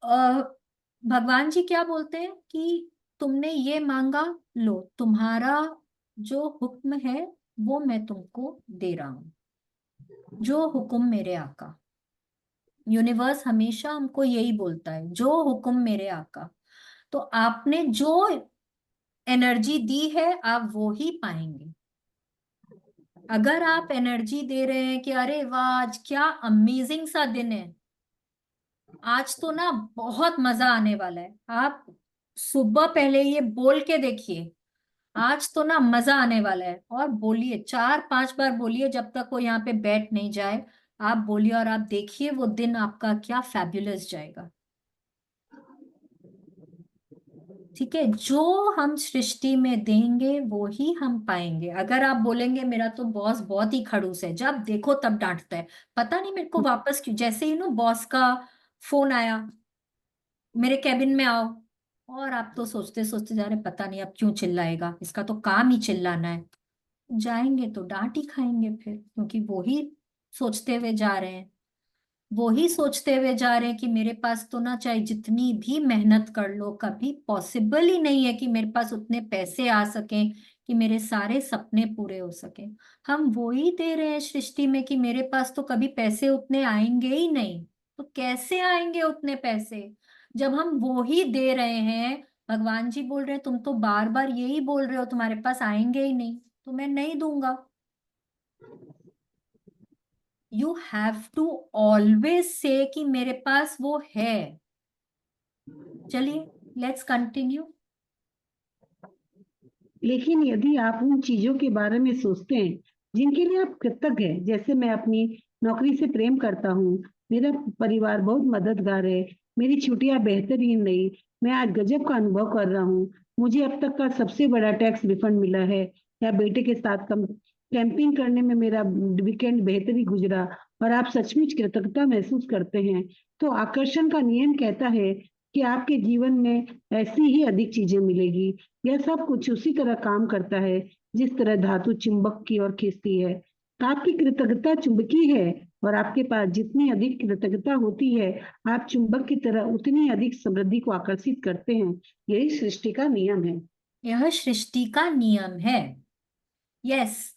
भगवान जी क्या बोलते हैं कि तुमने ये मांगा, लो, तुम्हारा जो हुक्म है वो मैं तुमको दे रहा हूं। जो हुक्म मेरे आका। यूनिवर्स हमेशा हमको यही बोलता है, जो हुक्म मेरे आका। तो आपने जो एनर्जी दी है, आप वो ही पाएंगे। अगर आप एनर्जी दे रहे हैं कि अरे वाह, आज क्या अमेजिंग सा दिन है, आज तो ना बहुत मजा आने वाला है, आप सुबह पहले ये बोल के देखिए, आज तो ना मजा आने वाला है, और बोलिए, 4-5 बार बोलिए जब तक वो यहाँ पे बैठ नहीं जाए। आप बोलिए और आप देखिए वो दिन आपका क्या फैबुलस जाएगा। ठीक है, जो हम सृष्टि में देंगे वो ही हम पाएंगे। अगर आप बोलेंगे मेरा तो बॉस बहुत ही खड़ूस है, जब देखो तब डांटता है, पता नहीं मेरे को वापस क्यों, जैसे ही नो बॉस का फोन आया, मेरे कैबिन में आओ, और आप तो सोचते सोचते जा रहे, पता नहीं अब क्यों चिल्लाएगा, इसका तो काम ही चिल्लाना है। जाएंगे तो डांट ही खाएंगे फिर, क्योंकि वो ही सोचते हुए जा रहे हैं, वो ही सोचते हुए जा रहे हैं कि मेरे पास तो ना, चाहे जितनी भी मेहनत कर लो, कभी पॉसिबल ही नहीं है कि मेरे पास उतने पैसे आ सकें कि मेरे सारे सपने पूरे हो सकें। हम वो ही दे रहे हैं सृष्टि में कि मेरे पास तो कभी पैसे उतने आएंगे ही नहीं। तो कैसे आएंगे उतने पैसे जब हम वो ही दे रहे हैं? भगवान जी बोल रहे हैं तुम तो बार बार यही बोल रहे हो तुम्हारे पास आएंगे ही नहीं, तो मैं नहीं दूंगा। You have to always say कि मेरे पास वो है। चलिए, लेट्स कंटिन्यू। लेकिन यदि आप उन चीजों के बारे में सोचते हैं जिनके लिए आप कृतज्ञ हैं, जैसे मैं अपनी नौकरी से प्रेम करता हूँ, मेरा परिवार बहुत मददगार है, मेरी छुट्टियां बेहतरीन रही, मैं आज गजब का अनुभव कर रहा हूँ, मुझे अब तक का सबसे बड़ा टैक्स रिफंड मिला है, या बेटे के साथ कम कैंपिंग करने में मेरा वीकेंड बेहतरी गुजरा, और आप सचमुच कृतज्ञता महसूस करते हैं, तो आकर्षण का नियम कहता है कि आपके जीवन में ऐसी ही अधिक चीजें मिलेगी। यह सब कुछ उसी तरह काम करता है जिस तरह धातु चुंबक की ओर खींचती है। आपकी कृतज्ञता चुंबकीय है, और आपके पास जितनी अधिक कृतज्ञता होती है, आप चुंबक की तरह उतनी अधिक समृद्धि को आकर्षित करते हैं। यही सृष्टि का नियम है। यह सृष्टि का नियम है। यस।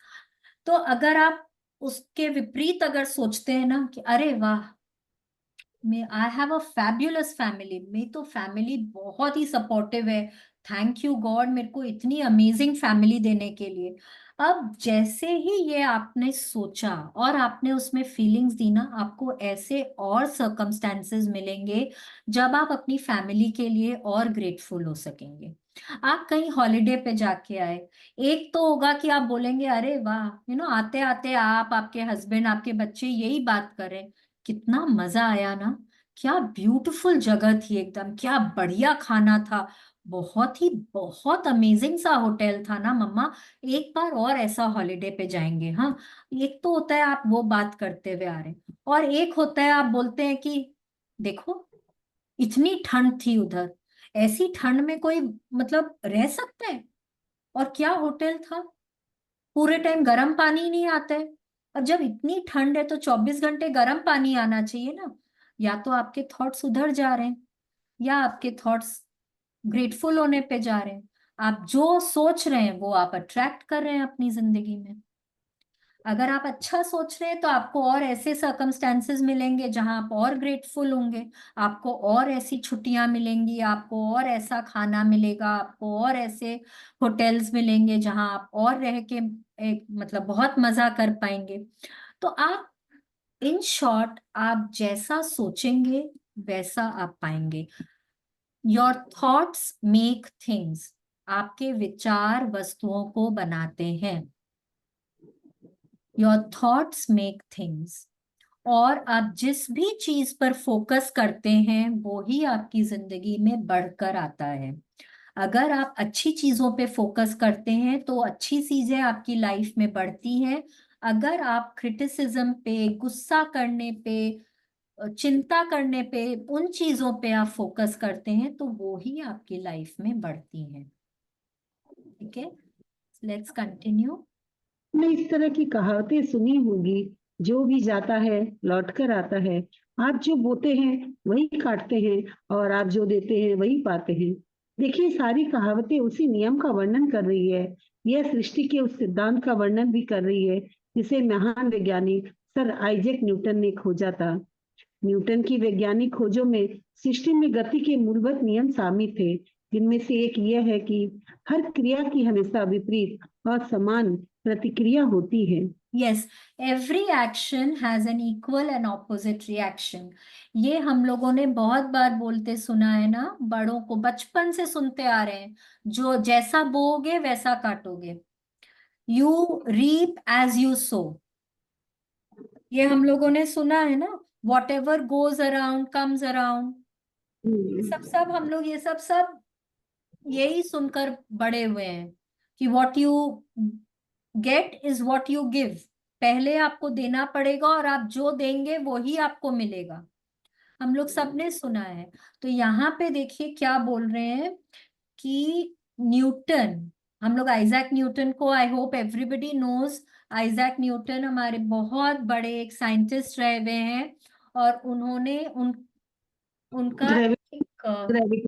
तो अगर आप उसके विपरीत अगर सोचते हैं ना कि अरे वाह, मैं, I have a fabulous family, मेरी तो फैमिली बहुत ही सपोर्टिव है, थैंक यू गॉड मेरे को इतनी अमेजिंग फैमिली देने के लिए। अब जैसे ही ये आपने सोचा और आपने उसमें फीलिंग्स दी ना, आपको ऐसे और सर्कमस्टेंसेस मिलेंगे जब आप अपनी फैमिली के लिए और ग्रेटफुल हो सकेंगे। आप कहीं हॉलिडे पे जाके आए, एक तो होगा कि आप बोलेंगे अरे वाह, आते आते आप, आपके हस्बैंड, आपके बच्चे यही बात करें, कितना मजा आया ना, क्या ब्यूटीफुल जगह थी एकदम, क्या बढ़िया खाना था, बहुत अमेजिंग सा होटल था ना मम्मा। एक बार और ऐसा हॉलिडे पे जाएंगे। हाँ, एक तो होता है आप वो बात करते हुए आ रहे हैं, और एक होता है आप बोलते हैं कि देखो इतनी ठंड थी उधर, ऐसी ठंड में कोई मतलब रह सकता है? और क्या होटल था, पूरे टाइम गर्म पानी ही नहीं आता है। और जब इतनी ठंड है तो 24 घंटे गर्म पानी आना चाहिए ना। या तो आपके थॉट्स उधर जा रहे हैं, या आपके थॉट्स ग्रेटफुल होने पे जा रहे हैं। आप जो सोच रहे हैं वो आप अट्रैक्ट कर रहे हैं अपनी जिंदगी में। अगर आप अच्छा सोच रहे हैं तो आपको और ऐसे सर्कमस्टेंसेस मिलेंगे जहां आप और ग्रेटफुल होंगे, आपको और ऐसी छुट्टियां मिलेंगी, आपको और ऐसा खाना मिलेगा, आपको और ऐसे होटल्स मिलेंगे जहां आप और रह के एक मतलब बहुत मजा कर पाएंगे। तो आप, इन शॉर्ट, आप जैसा सोचेंगे वैसा आप पाएंगे। Your thoughts make things. आपके विचार वस्तुओं को बनाते हैं। Your thoughts make things. और आप जिस भी चीज पर फोकस करते हैं वो ही आपकी जिंदगी में बढ़कर आता है। अगर आप अच्छी चीजों पे फोकस करते हैं तो अच्छी चीजें आपकी लाइफ में बढ़ती हैं। अगर आप क्रिटिसिज्म पे, गुस्सा करने पे, चिंता करने पे, उन चीजों पे आप फोकस करते हैं तो वो ही आपकी लाइफ में बढ़ती हैं। ठीक है, लेट्स कंटिन्यू। आपने इस तरह की कहावतें सुनी होगी, जो भी जाता है लौट कर आता है। आप जो बोते हैं वही काटते हैं, और आप जो देते हैं वही पाते हैं। देखिए, सारी कहावतें उसी नियम का वर्णन कर रही है। यह सृष्टि के उस सिद्धांत का वर्णन भी कर रही है जिसे महान वैज्ञानिक सर आइजैक न्यूटन ने खोजा था। न्यूटन की वैज्ञानिक खोजों में सृष्टि में गति के मूलभूत नियम शामिल थे, जिनमें से एक यह है कि हर क्रिया की हमेशा विपरीत और समान प्रतिक्रिया होती है। Yes, every action has an equal and opposite reaction. ये हम लोगों ने बहुत बार बोलते सुना है ना, बड़ों को बचपन से सुनते आ रहे हैं, जो जैसा बोओगे वैसा काटोगे। You reap as you sow. ये हम लोगों ने सुना है ना, whatever goes around comes around. ये सब हम्म। सब हम लोग ये सब यही सुनकर बड़े हुए हैं कि what you get is what you give. पहले आपको देना पड़ेगा और आप जो देंगे वो ही आपको मिलेगा। हम लोग सबने सुना है। तो यहाँ पे देखिए क्या बोल रहे हैं कि न्यूटन, हम लोग आइजैक न्यूटन को, I hope everybody knows Isaac Newton, हमारे बहुत बड़े एक साइंटिस्ट रहे हुए हैं। और उन्होंने उनका ग्रेविटी एक ग्रेविटी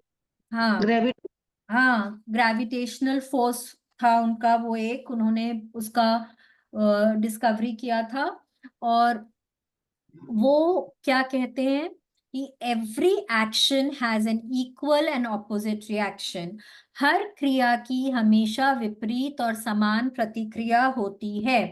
हाँ, ग्रेविटी हाँ, ग्रेविटेशनल फोर्स था उनका, वो एक उन्होंने उसका डिस्कवरी किया था। और वो क्या कहते हैं कि every action has an equal and opposite reaction. हर क्रिया की हमेशा विपरीत और समान प्रतिक्रिया होती है।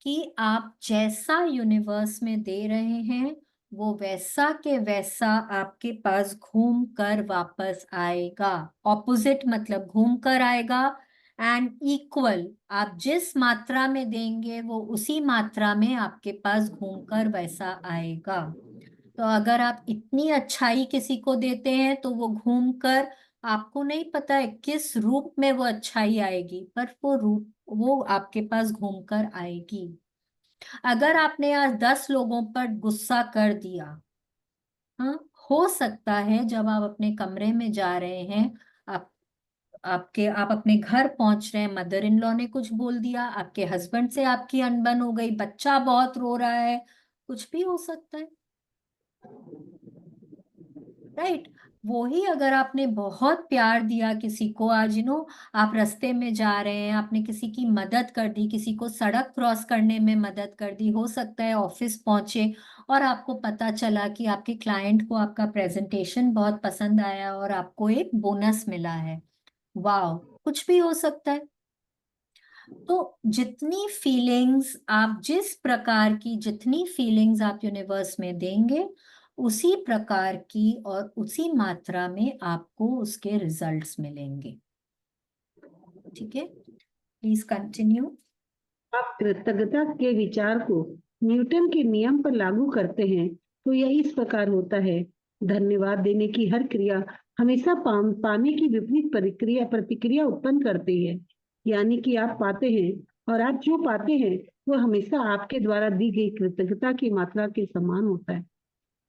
कि आप जैसा यूनिवर्स में दे रहे हैं वो वैसा के वैसा आपके पास घूम कर वापस आएगा। ऑपोजिट मतलब घूम कर आएगा, एंड इक्वल, आप जिस मात्रा में देंगे वो उसी मात्रा में आपके पास घूमकर वैसा आएगा। तो अगर आप इतनी अच्छाई किसी को देते हैं तो वो घूमकर, आपको नहीं पता है किस रूप में वो अच्छाई आएगी, पर वो रूप वो आपके पास घूमकर आएगी। अगर आपने आज 10 लोगों पर गुस्सा कर दिया, हाँ, हो सकता है जब आप अपने कमरे में जा रहे हैं, आप आप अपने घर पहुंच रहे हैं, मदर इन लॉ ने कुछ बोल दिया, आपके हस्बैंड से आपकी अनबन हो गई, बच्चा बहुत रो रहा है, कुछ भी हो सकता है। राइट। वो ही अगर आपने बहुत प्यार दिया किसी को, आज आप रास्ते में जा रहे हैं, आपने किसी की मदद कर दी, किसी को सड़क क्रॉस करने में मदद कर दी, हो सकता है ऑफिस पहुंचे और आपको पता चला कि आपके क्लाइंट को आपका प्रेजेंटेशन बहुत पसंद आया और आपको एक बोनस मिला है। वाह, कुछ भी हो सकता है। तो जितनी फीलिंग्स आप, जिस प्रकार की जितनी फीलिंग्स आप यूनिवर्स में देंगे, उसी प्रकार की और उसी मात्रा में आपको उसके रिजल्ट्स मिलेंगे। ठीक है, प्लीज कंटिन्यू। आप कृतज्ञता के विचार को न्यूटन के नियम पर लागू करते हैं तो यह इस प्रकार होता है। धन्यवाद देने की हर क्रिया हमेशा पाने की विपरीत प्रतिक्रिया उत्पन्न करती है। यानी कि आप पाते हैं और आप जो पाते हैं वो हमेशा आपके द्वारा दी गई कृतज्ञता की मात्रा के समान होता है।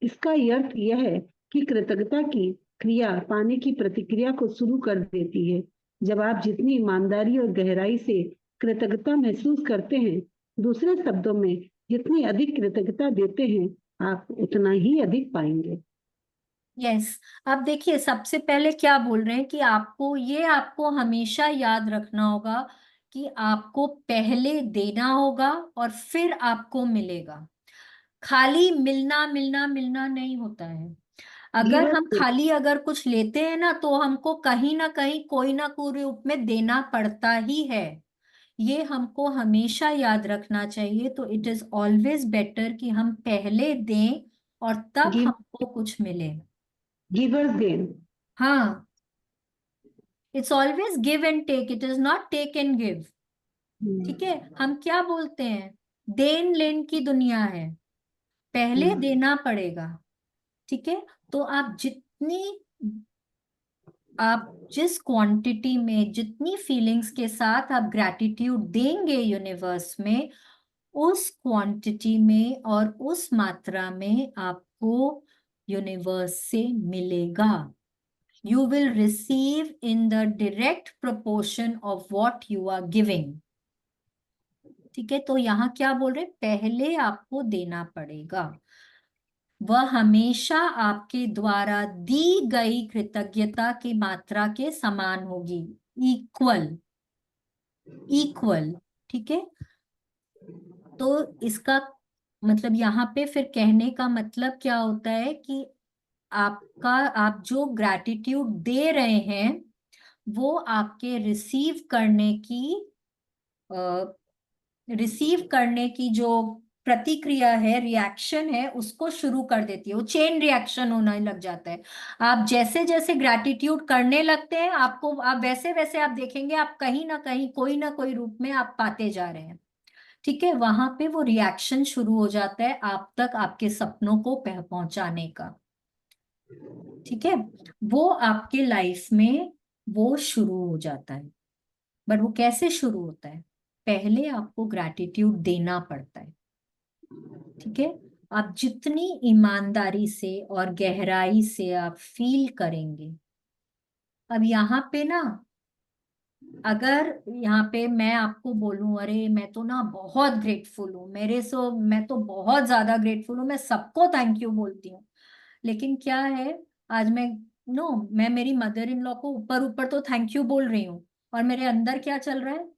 इसका अर्थ यह है कि कृतज्ञता की क्रिया पाने की प्रतिक्रिया को शुरू कर देती है। जब आप जितनी ईमानदारी और गहराई से कृतज्ञता महसूस करते हैं, दूसरे शब्दों में जितनी अधिक कृतज्ञता देते हैं, आप उतना ही अधिक पाएंगे। यस। अब देखिए, सबसे पहले क्या बोल रहे हैं कि आपको हमेशा याद रखना होगा कि आपको पहले देना होगा और फिर आपको मिलेगा। खाली मिलना मिलना मिलना नहीं होता है। अगर हम गिवर खाली अगर कुछ लेते हैं ना, तो हमको कहीं ना कहीं कोई ना कोई रूप में देना पड़ता ही है। ये हमको हमेशा याद रखना चाहिए। तो इट इज ऑलवेज बेटर कि हम पहले दें और तब गिव हमको कुछ मिले। Givers gain. हाँ, it's always give and take, it is not take and give. ठीक है, हम क्या बोलते हैं, देन लेन की दुनिया है, पहले देना पड़ेगा। ठीक है, तो आप जिस क्वांटिटी में, जितनी फीलिंग्स के साथ आप ग्रैटिट्यूड देंगे यूनिवर्स में, उस क्वांटिटी में और उस मात्रा में आपको यूनिवर्स से मिलेगा। You will receive in the direct proportion of what you are giving। ठीक है, तो यहाँ क्या बोल रहे, पहले आपको देना पड़ेगा। वह हमेशा आपके द्वारा दी गई कृतज्ञता की मात्रा के समान होगी। Equal, equal. ठीक है, तो इसका मतलब यहाँ पे फिर कहने का मतलब क्या होता है कि आप जो ग्रैटिट्यूड दे रहे हैं, वो आपके रिसीव करने की जो प्रतिक्रिया है, रिएक्शन है, उसको शुरू कर देती है। वो चेन रिएक्शन होने लग जाता है। आप जैसे जैसे ग्रैटिट्यूड करने लगते हैं, आप वैसे वैसे आप देखेंगे, आप कहीं ना कोई रूप में आप पाते जा रहे हैं। ठीक है, वहां पे वो रिएक्शन शुरू हो जाता है आप तक, आपके सपनों को पहुंचाने का। ठीक है, वो आपके लाइफ में वो शुरू हो जाता है। बट वो कैसे शुरू होता है, पहले आपको ग्रैटिट्यूड देना पड़ता है। ठीक है, आप जितनी ईमानदारी से और गहराई से आप फील करेंगे। अब यहाँ पे ना, अगर यहाँ पे मैं आपको बोलूं, अरे मैं तो ना बहुत ग्रेटफुल हूँ, मैं तो बहुत ज्यादा ग्रेटफुल हूँ, मैं सबको थैंक यू बोलती हूँ। लेकिन क्या है, आज मैं मेरी मदर इन लॉ को ऊपर ऊपर तो थैंक यू बोल रही हूँ, और मेरे अंदर क्या चल रहा है,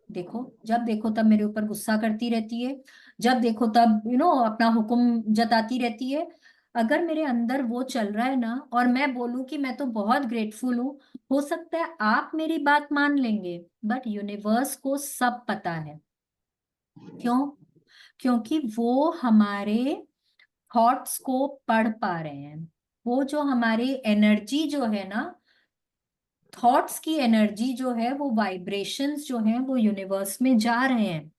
देखो, जब देखो तब मेरे ऊपर गुस्सा करती रहती है, जब देखो तब अपना हुक्म जताती रहती है। अगर मेरे अंदर वो चल रहा है ना, और मैं बोलूं कि मैं तो बहुत ग्रेटफुल हूँ, हो सकता है आप मेरी बात मान लेंगे, बट यूनिवर्स को सब पता है। क्यों? क्योंकि वो हमारे थॉट्स को पढ़ पा रहे हैं। वो जो हमारी एनर्जी जो है ना, थॉट्स की एनर्जी जो है, वो वाइब्रेशंस जो हैं, वो यूनिवर्स में जा रहे हैं,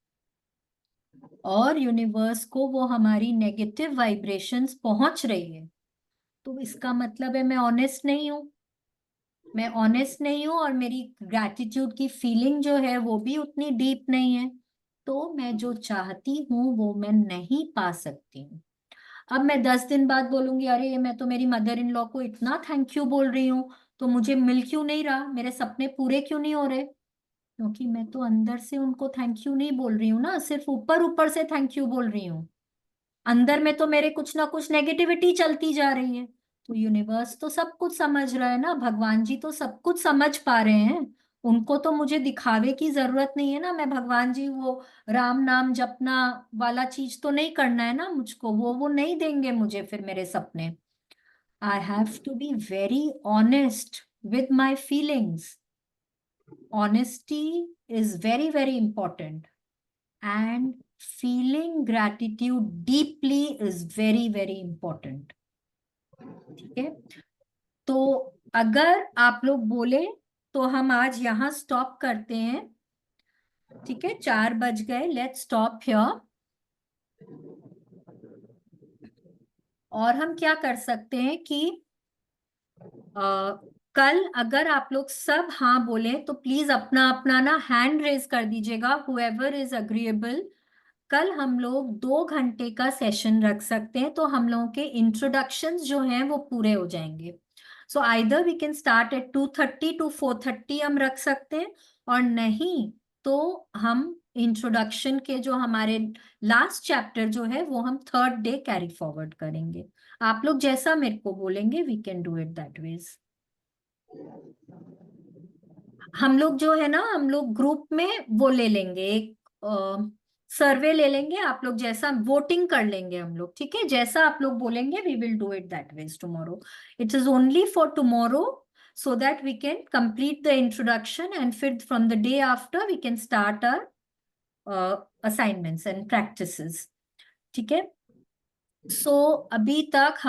और यूनिवर्स को वो हमारी नेगेटिव वाइब्रेशंस पहुंच रही है। तो इसका मतलब है मैं ऑनेस्ट नहीं हूँ, मैं ऑनेस्ट नहीं हूँ, और मेरी ग्रैटिट्यूड की फीलिंग जो है वो भी उतनी डीप नहीं है। तो मैं जो चाहती हूँ वो मैं नहीं पा सकती हूँ। अब मैं 10 दिन बाद बोलूंगी, अरे मैं तो मेरी मदर इन लॉ को इतना थैंक यू बोल रही हूँ, तो मुझे मिल क्यों नहीं रहा, मेरे सपने पूरे क्यों नहीं हो रहे? क्योंकि मैं तो अंदर से उनको थैंक यू नहीं बोल रही हूँ ना, सिर्फ ऊपर ऊपर से थैंक यू बोल रही हूँ। अंदर में तो मेरे कुछ ना कुछ नेगेटिविटी चलती जा रही है। तो यूनिवर्स तो सब कुछ समझ रहा है ना, भगवान जी तो सब कुछ समझ पा रहे हैं। उनको तो मुझे दिखावे की जरूरत नहीं है ना, मैं भगवान जी वो राम नाम जपना वाला चीज तो नहीं करना है ना मुझको, वो नहीं देंगे मुझे फिर मेरे सपने। I have to be very honest with my feelings. Honesty is very, very important, and feeling gratitude deeply is very, very important। ठीक है, तो अगर आप लोग बोले तो हम आज यहाँ स्टॉप करते हैं। ठीक है, 4 बज गए, लेट्स स्टॉप हियर। और हम क्या कर सकते हैं कि कल अगर आप लोग सब हाँ बोले तो प्लीज अपना अपना ना हैंड रेज कर दीजिएगा, हुएवर इज अग्रीएबल। कल हम लोग 2 घंटे का सेशन रख सकते हैं, तो हम लोगों के इंट्रोडक्शंस जो हैं वो पूरे हो जाएंगे। So either we can start at 2:30 to 4:30 हम रख सकते हैं, और नहीं तो हम इंट्रोडक्शन के जो हमारे लास्ट चैप्टर जो है वो हम 3rd डे कैरी फॉरवर्ड करेंगे। आप लोग जैसा मेरे को बोलेंगे we can do it that ways. हम लोग जो है ना, हम लोग ग्रुप में वो ले लेंगे, एक सर्वे ले लेंगे, आप लोग जैसा वोटिंग कर लेंगे हम लोग, ठीक है? जैसा आप लोग बोलेंगे we will do it that ways tomorrow. It is only for tomorrow, so that we can complete the introduction, and from the day after we can start our assignments and practices, ठीक है? सो अभी तक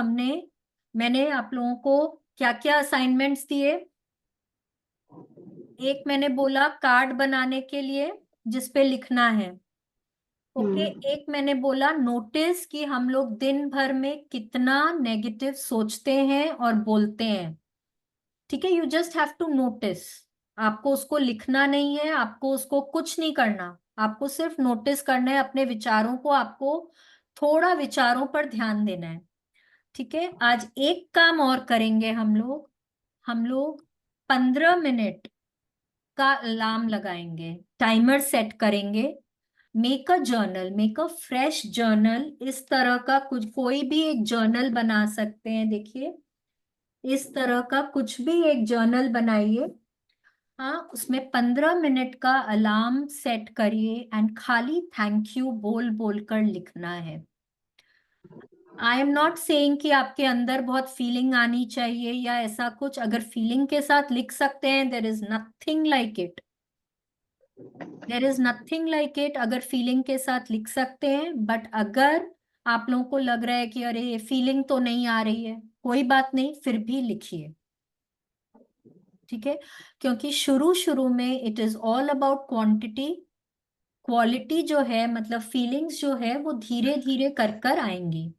मैंने आप लोगों को क्या क्या असाइनमेंट्स दिए? एक मैंने बोला कार्ड बनाने के लिए जिसपे लिखना है, ओके। एक मैंने बोला नोटिस कि हम लोग दिन भर में कितना नेगेटिव सोचते हैं और बोलते हैं, ठीक है? You just have to notice. आपको उसको लिखना नहीं है, आपको उसको कुछ नहीं करना, आपको सिर्फ नोटिस करना है अपने विचारों को, आपको थोड़ा विचारों पर ध्यान देना है, ठीक है? आज एक काम और करेंगे हम लोग 15 मिनट का अलार्म लगाएंगे, टाइमर सेट करेंगे। Make a journal, make a fresh journal, इस तरह का कुछ कोई भी एक जर्नल बना सकते हैं, देखिए इस तरह का कुछ भी एक जर्नल बनाइए। हाँ, उसमें 15 मिनट का अलार्म सेट करिए एंड खाली थैंक यू बोल बोल कर लिखना है। आई एम नॉट सेइंग कि आपके अंदर बहुत फीलिंग आनी चाहिए या ऐसा कुछ, अगर फीलिंग के साथ लिख सकते हैं there is nothing like it, there is nothing like it. अगर फीलिंग के साथ लिख सकते हैं, बट अगर आप लोगों को लग रहा है कि अरे ये फीलिंग तो नहीं आ रही है, कोई बात नहीं, फिर भी लिखिए, ठीक है? क्योंकि शुरू शुरू में it is all about quantity, quality जो है मतलब फीलिंग्स जो है वो धीरे धीरे कर कर आएंगी,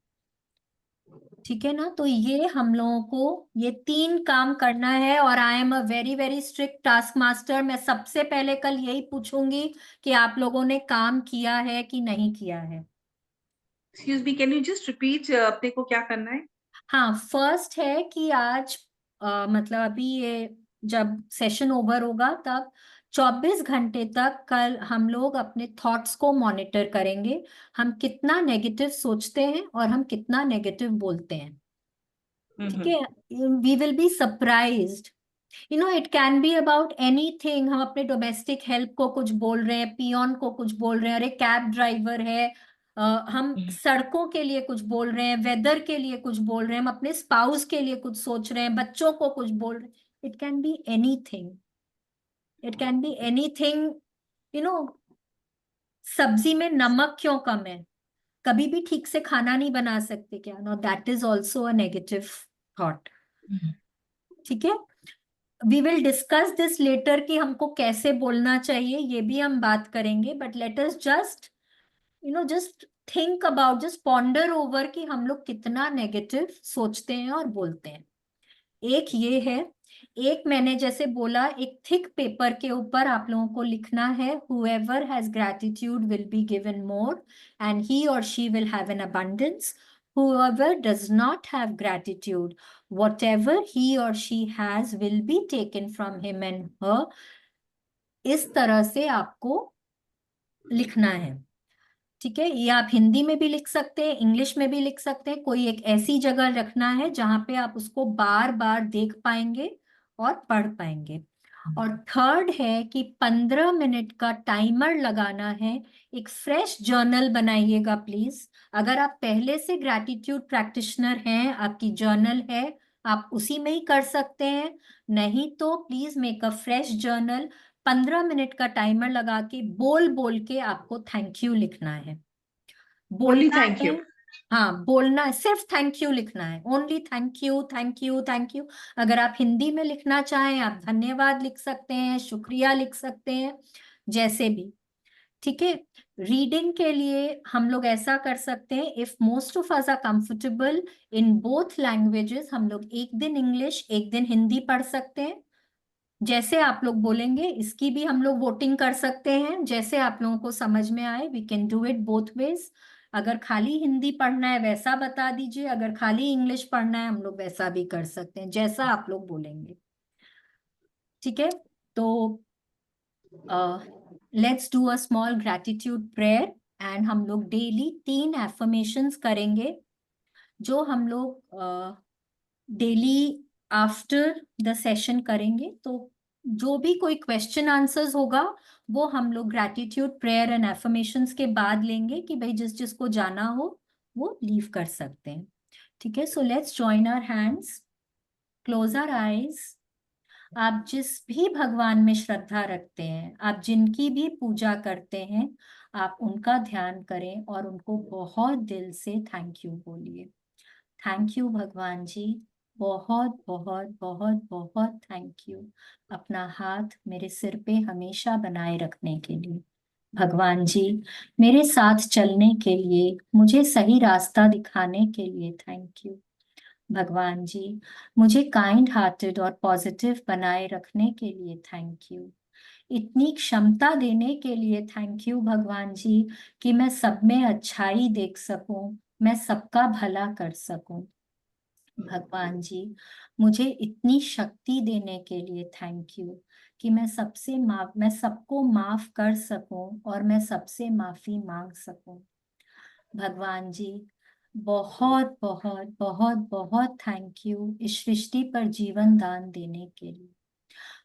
ठीक है ना? तो ये हम लोगों को ये 3 काम करना है, और I am a very very strict task master. मैं सबसे पहले कल यही पूछूंगी कि आप लोगों ने काम किया है कि नहीं किया है। Excuse me, can you just repeat अपने को क्या करना है? हाँ, फर्स्ट है कि आज मतलब अभी ये जब सेशन ओवर होगा तब 24 घंटे तक कल हम लोग अपने थॉट्स को मॉनिटर करेंगे, हम कितना नेगेटिव सोचते हैं और हम कितना नेगेटिव बोलते हैं, ठीक है? We will be surprised, you know, it can be about anything. हम अपने डोमेस्टिक हेल्प को कुछ बोल रहे हैं, पियोन को कुछ बोल रहे हैं, अरे कैब ड्राइवर है, हम सड़कों के लिए कुछ बोल रहे हैं, वेदर के लिए कुछ बोल रहे हैं, हम अपने स्पाउस के लिए कुछ सोच रहे हैं, बच्चों को कुछ बोल रहे हैं। It can be anything, it can be anything, you know. सब्जी में नमक क्यों कम है? कभी भी ठीक से खाना नहीं बना सकते क्या? No, that is also a negative thought, ठीक है? We will discuss this later कि हमको कैसे बोलना चाहिए, ये भी हम बात करेंगे, but let us just you know just think about, just ponder over कि हम लोग कितना नेगेटिव सोचते हैं और बोलते हैं। एक ये है, एक मैंने जैसे बोला एक थिक पेपर के ऊपर आप लोगों को लिखना है, whoever has gratitude will be given more and he or she will have an abundance, whoever does not have gratitude, whatever he or she has will be taken from him and her। इस तरह से आपको लिखना है, ठीक है? ये आप हिंदी में भी लिख सकते हैं, इंग्लिश में भी लिख सकते हैं, कोई एक ऐसी जगह रखना है जहां पे आप उसको बार बार देख पाएंगे और पढ़ पाएंगे। और थर्ड है कि 15 मिनट का टाइमर लगाना है। एक फ्रेश जर्नल बनाइएगा प्लीज। अगर आप पहले से ग्रैटिट्यूड प्रैक्टिशनर हैं, आपकी जर्नल है, आप उसी में ही कर सकते हैं, नहीं तो please make a fresh journal. 15 minute का टाइमर लगा के बोल बोल के आपको थैंक यू लिखना है, ओनली बोलना थैंक है। यू। हाँ, बोलना है, सिर्फ थैंक यू लिखना है, only thank you thank you thank you. अगर आप हिंदी में लिखना चाहें आप धन्यवाद लिख सकते हैं, शुक्रिया लिख सकते हैं, जैसे भी, ठीक है। रीडिंग के लिए हम लोग ऐसा कर सकते हैं, if most of us are comfortable in both languages, हम लोग एक दिन इंग्लिश एक दिन हिंदी पढ़ सकते हैं। जैसे आप लोग बोलेंगे इसकी भी हम लोग वोटिंग कर सकते हैं, जैसे आप लोगों को समझ में आए, we can do it both ways. अगर खाली हिंदी पढ़ना है वैसा बता दीजिए, अगर खाली इंग्लिश पढ़ना है हम लोग वैसा भी कर सकते हैं, जैसा आप लोग बोलेंगे। ठीक है, तो let's do a small gratitude prayer and हम लोग डेली 3 एफर्मेशंस करेंगे, जो हम लोग डेली आफ्टर द सेशन करेंगे। तो जो भी कोई क्वेश्चन आंसर्स होगा वो हम लोग ग्रैटिट्यूड प्रेयर एंड एफर्मेशंस के बाद लेंगे, कि भाई जिस जिसको जाना हो वो लीव कर सकते हैं। ठीक है, so let's join our hands, close our eyes. आप जिस भी भगवान में श्रद्धा रखते हैं, आप जिनकी भी पूजा करते हैं, आप उनका ध्यान करें और उनको बहुत दिल से थैंक यू बोलिए। थैंक यू भगवान जी, बहुत बहुत बहुत बहुत थैंक यू, अपना हाथ मेरे सिर पे हमेशा बनाए रखने के लिए। भगवान जी, मेरे साथ चलने के लिए, मुझे सही रास्ता दिखाने के लिए थैंक यू। भगवान जी, मुझे काइंड हार्टेड और पॉजिटिव बनाए रखने के लिए थैंक यू। इतनी क्षमता देने के लिए थैंक यू भगवान जी, कि मैं सब में अच्छाई देख सकूं, मैं सबका भला कर सकूं। भगवान जी, मुझे इतनी शक्ति देने के लिए थैंक यू, कि मैं मैं सबको माफ कर सकूं और मैं सबसे माफी मांग सकूं। भगवान जी, बहुत बहुत बहुत बहुत थैंक यू इस सृष्टि पर जीवन दान देने के लिए,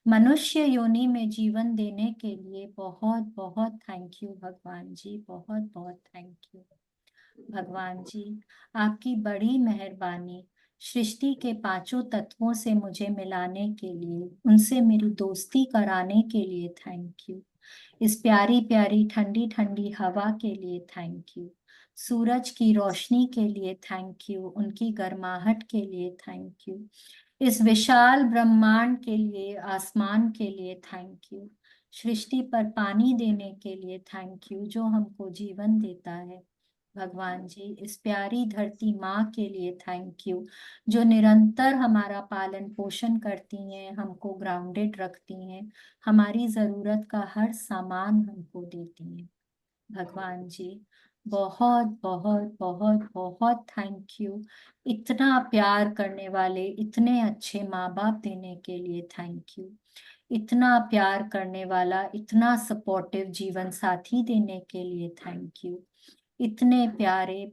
मनुष्य योनि में जीवन देने के लिए बहुत बहुत थैंक यू भगवान जी, बहुत बहुत थैंक यू। भगवान जी, आपकी बड़ी मेहरबानी सृष्टि के 5 तत्वों से मुझे मिलाने के लिए, उनसे मेरी दोस्ती कराने के लिए थैंक यू। इस प्यारी प्यारी ठंडी ठंडी हवा के लिए थैंक यू, सूरज की रोशनी के लिए थैंक यू, उनकी गर्माहट के लिए थैंक यू, इस विशाल ब्रह्मांड के लिए, आसमान के लिए थैंक यू, सृष्टि पर पानी देने के लिए थैंक यू, जो हमको जीवन देता है। भगवान जी, इस प्यारी धरती माँ के लिए थैंक यू, जो निरंतर हमारा पालन पोषण करती हैं, हमको ग्राउंडेड रखती हैं, हमारी जरूरत का हर सामान हमको देती हैं। भगवान जी, बहुत बहुत बहुत बहुत थैंक यू, इतना प्यार करने वाले इतने अच्छे माँ बाप देने के लिए थैंक यू, इतना प्यार करने वाला इतना सपोर्टिव जीवन साथी देने के लिए थैंक यू, इतने प्यारे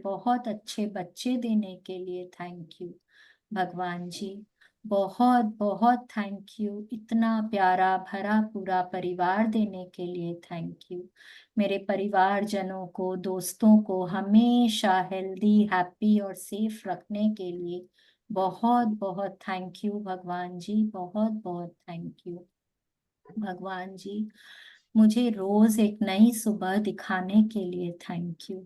बहुत अच्छे बच्चे देने के लिए थैंक यू। भगवान जी, बहुत बहुत थैंक यू, इतना प्यारा भरा पूरा परिवार देने के लिए थैंक यू। मेरे परिवारजनों को, दोस्तों को हमेशा हेल्दी, हैप्पी और सेफ रखने के लिए बहुत बहुत थैंक यू भगवान जी, बहुत बहुत थैंक यू। भगवान जी, मुझे रोज एक नई सुबह दिखाने के लिए थैंक यू,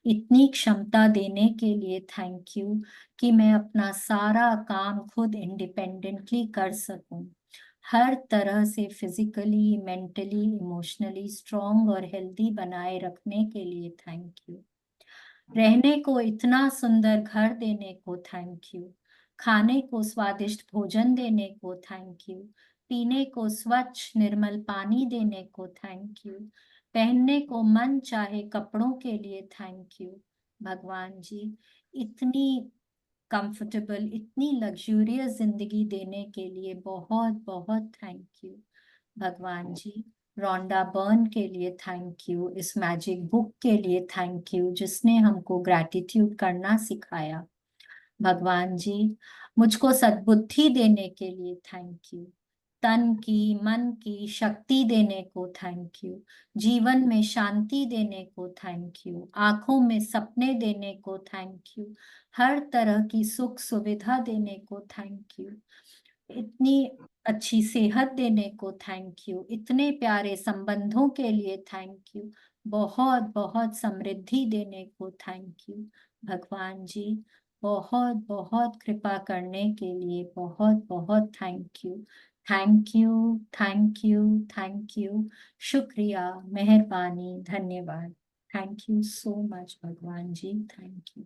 इतनी क्षमता देने के लिए थैंक यू, कि मैं अपना सारा काम खुद इंडिपेंडेंटली कर सकूं, हर तरह से फिजिकली, मेंटली, इमोशनली स्ट्रांग और हेल्दी बनाए रखने के लिए थैंक यू। रहने को इतना सुंदर घर देने को थैंक यू, खाने को स्वादिष्ट भोजन देने को थैंक यू, पीने को स्वच्छ निर्मल पानी देने को थैंक यू, पहनने को मन चाहे कपड़ों के लिए थैंक यू। भगवान जी, इतनी कंफर्टेबल, इतनी लग्जूरियस जिंदगी देने के लिए बहुत बहुत थैंक यू। भगवान जी, रोंडा बर्न के लिए थैंक यू, इस मैजिक बुक के लिए थैंक यू, जिसने हमको ग्रैटिट्यूड करना सिखाया। भगवान जी, मुझको सद्बुद्धि देने के लिए थैंक यू, तन की मन की शक्ति देने को थैंक यू, जीवन में शांति देने को थैंक यू, आंखों में सपने देने को थैंक यू, हर तरह की सुख सुविधा देने को थैंक यू, इतनी अच्छी सेहत देने को थैंक यू, इतने प्यारे संबंधों के लिए थैंक यू, बहुत बहुत समृद्धि देने को थैंक यू। भगवान जी, बहुत बहुत कृपा करने के लिए बहुत बहुत thank you. Thank you, thank you, thank you, शुक्रिया, मेहरबानी, धन्यवाद। थैंक यू सो मच भगवान जी, thank you.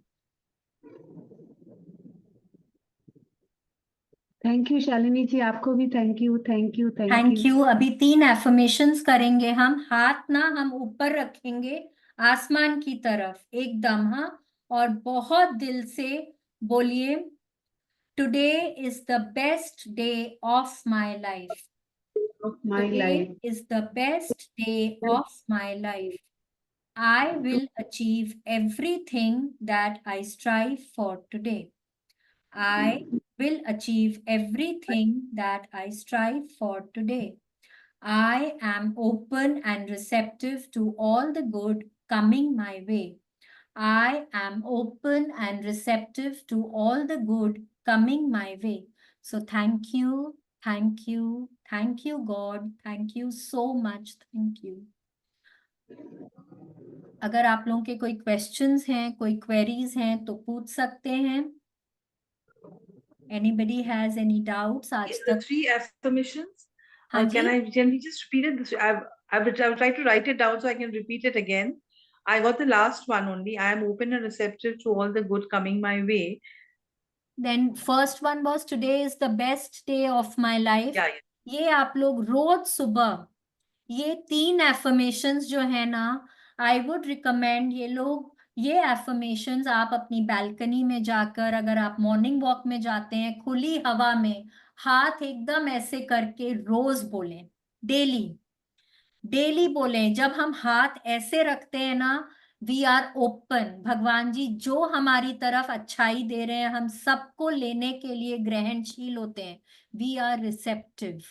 Thank you Shalini ji, आपको भी thank you, thank you, thank thank you. You. अभी 3 एफर्मेशंस करेंगे हम। हाथ ना हम ऊपर रखेंगे आसमान की तरफ एकदम, हाँ, और बहुत दिल से बोलिए, today is the best day of my life. My Today life. is the best day of my life. I will achieve everything that I strive for today. I will achieve everything that I strive for today. I am open and receptive to all the good coming my way. I am open and receptive to all the good coming my way. So thank you, thank you, thank you, God. Thank you so much. Thank you. अगर आप लोगों के कोई क्वेश्चंस हैं, कोई क्वेरीज हैं तो पूछ सकते हैं। Anybody has any doubts आज The तक? 3 affirmations. हाँ Can ji, we just repeat it? I've tried to write it down so I can repeat it again. I got the last one only. I am open and receptive to all the good coming my way. then first one was today is the best day of my life. Yeah, yeah. ये आप लोग रोज सुबह ये 3 एफर्मेशंस जो है ना, आई वुड रिकमेंड ये एफर्मेशंस आप अपनी बैल्कनी में जाकर, अगर आप मॉर्निंग वॉक में जाते हैं खुली हवा में, हाथ एकदम ऐसे करके रोज बोलें। डेली डेली बोलें। जब हम हाथ ऐसे रखते हैं ना, वी आर ओपन, भगवान जी जो हमारी तरफ अच्छाई दे रहे हैं हम सबको लेने के लिए ग्रहणशील होते हैं। We are receptive.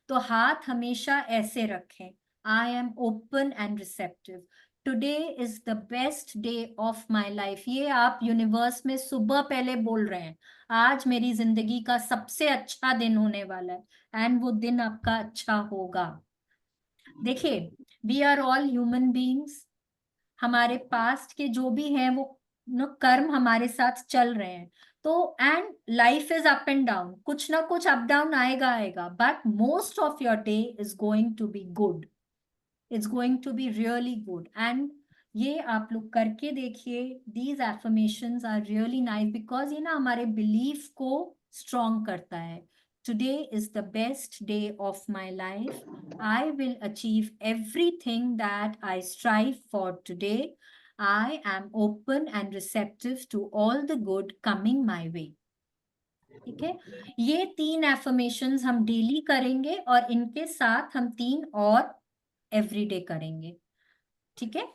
तो हाथ हमेशा ऐसे रखें, I am open and receptive. Today is the best day of my life. ये आप यूनिवर्स में सुबह पहले बोल रहे हैं, आज मेरी जिंदगी का सबसे अच्छा दिन होने वाला है, एंड वो दिन आपका अच्छा होगा। देखिए, we are all human beings. हमारे पास्ट के जो भी हैं वो कर्म हमारे साथ चल रहे हैं। तो and life is up and down, कुछ ना कुछ अप डाउन आएगा आएगा, but most of your day is going to be good. It's going to be really good. And ये आप लोग करके देखिए। These affirmations are really nice because ये ना हमारे बिलीफ को स्ट्रॉन्ग करता है। Today is the best day of my life. I will achieve everything that I strive for today. I am open and receptive to all the good coming my way. ठीक है, ये 3 एफर्मेशंस हम डेली करेंगे और इनके साथ हम 3 और एवरीडे करेंगे। ठीक है,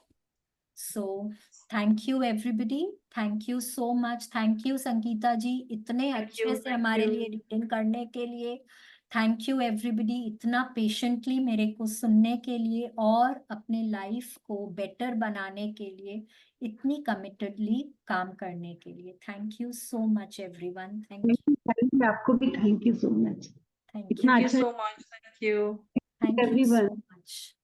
so thank you everybody, thank you so much. Thank you Sangeeta ji इतने अच्छे से हमारे लिए रीडिंग करने के लिए। थैंक यू एवरीबॉडी इतना पेशेंटली मेरे को सुनने के लिए और अपने लाइफ को बेटर बनाने के लिए इतनी कमिटेडली काम करने के लिए। Thank you so much everyone. Thank you, आपको भी thank you so much. Thank you, इतना Thank you अच्छा so much. Thank you. Thank you everyone. So much.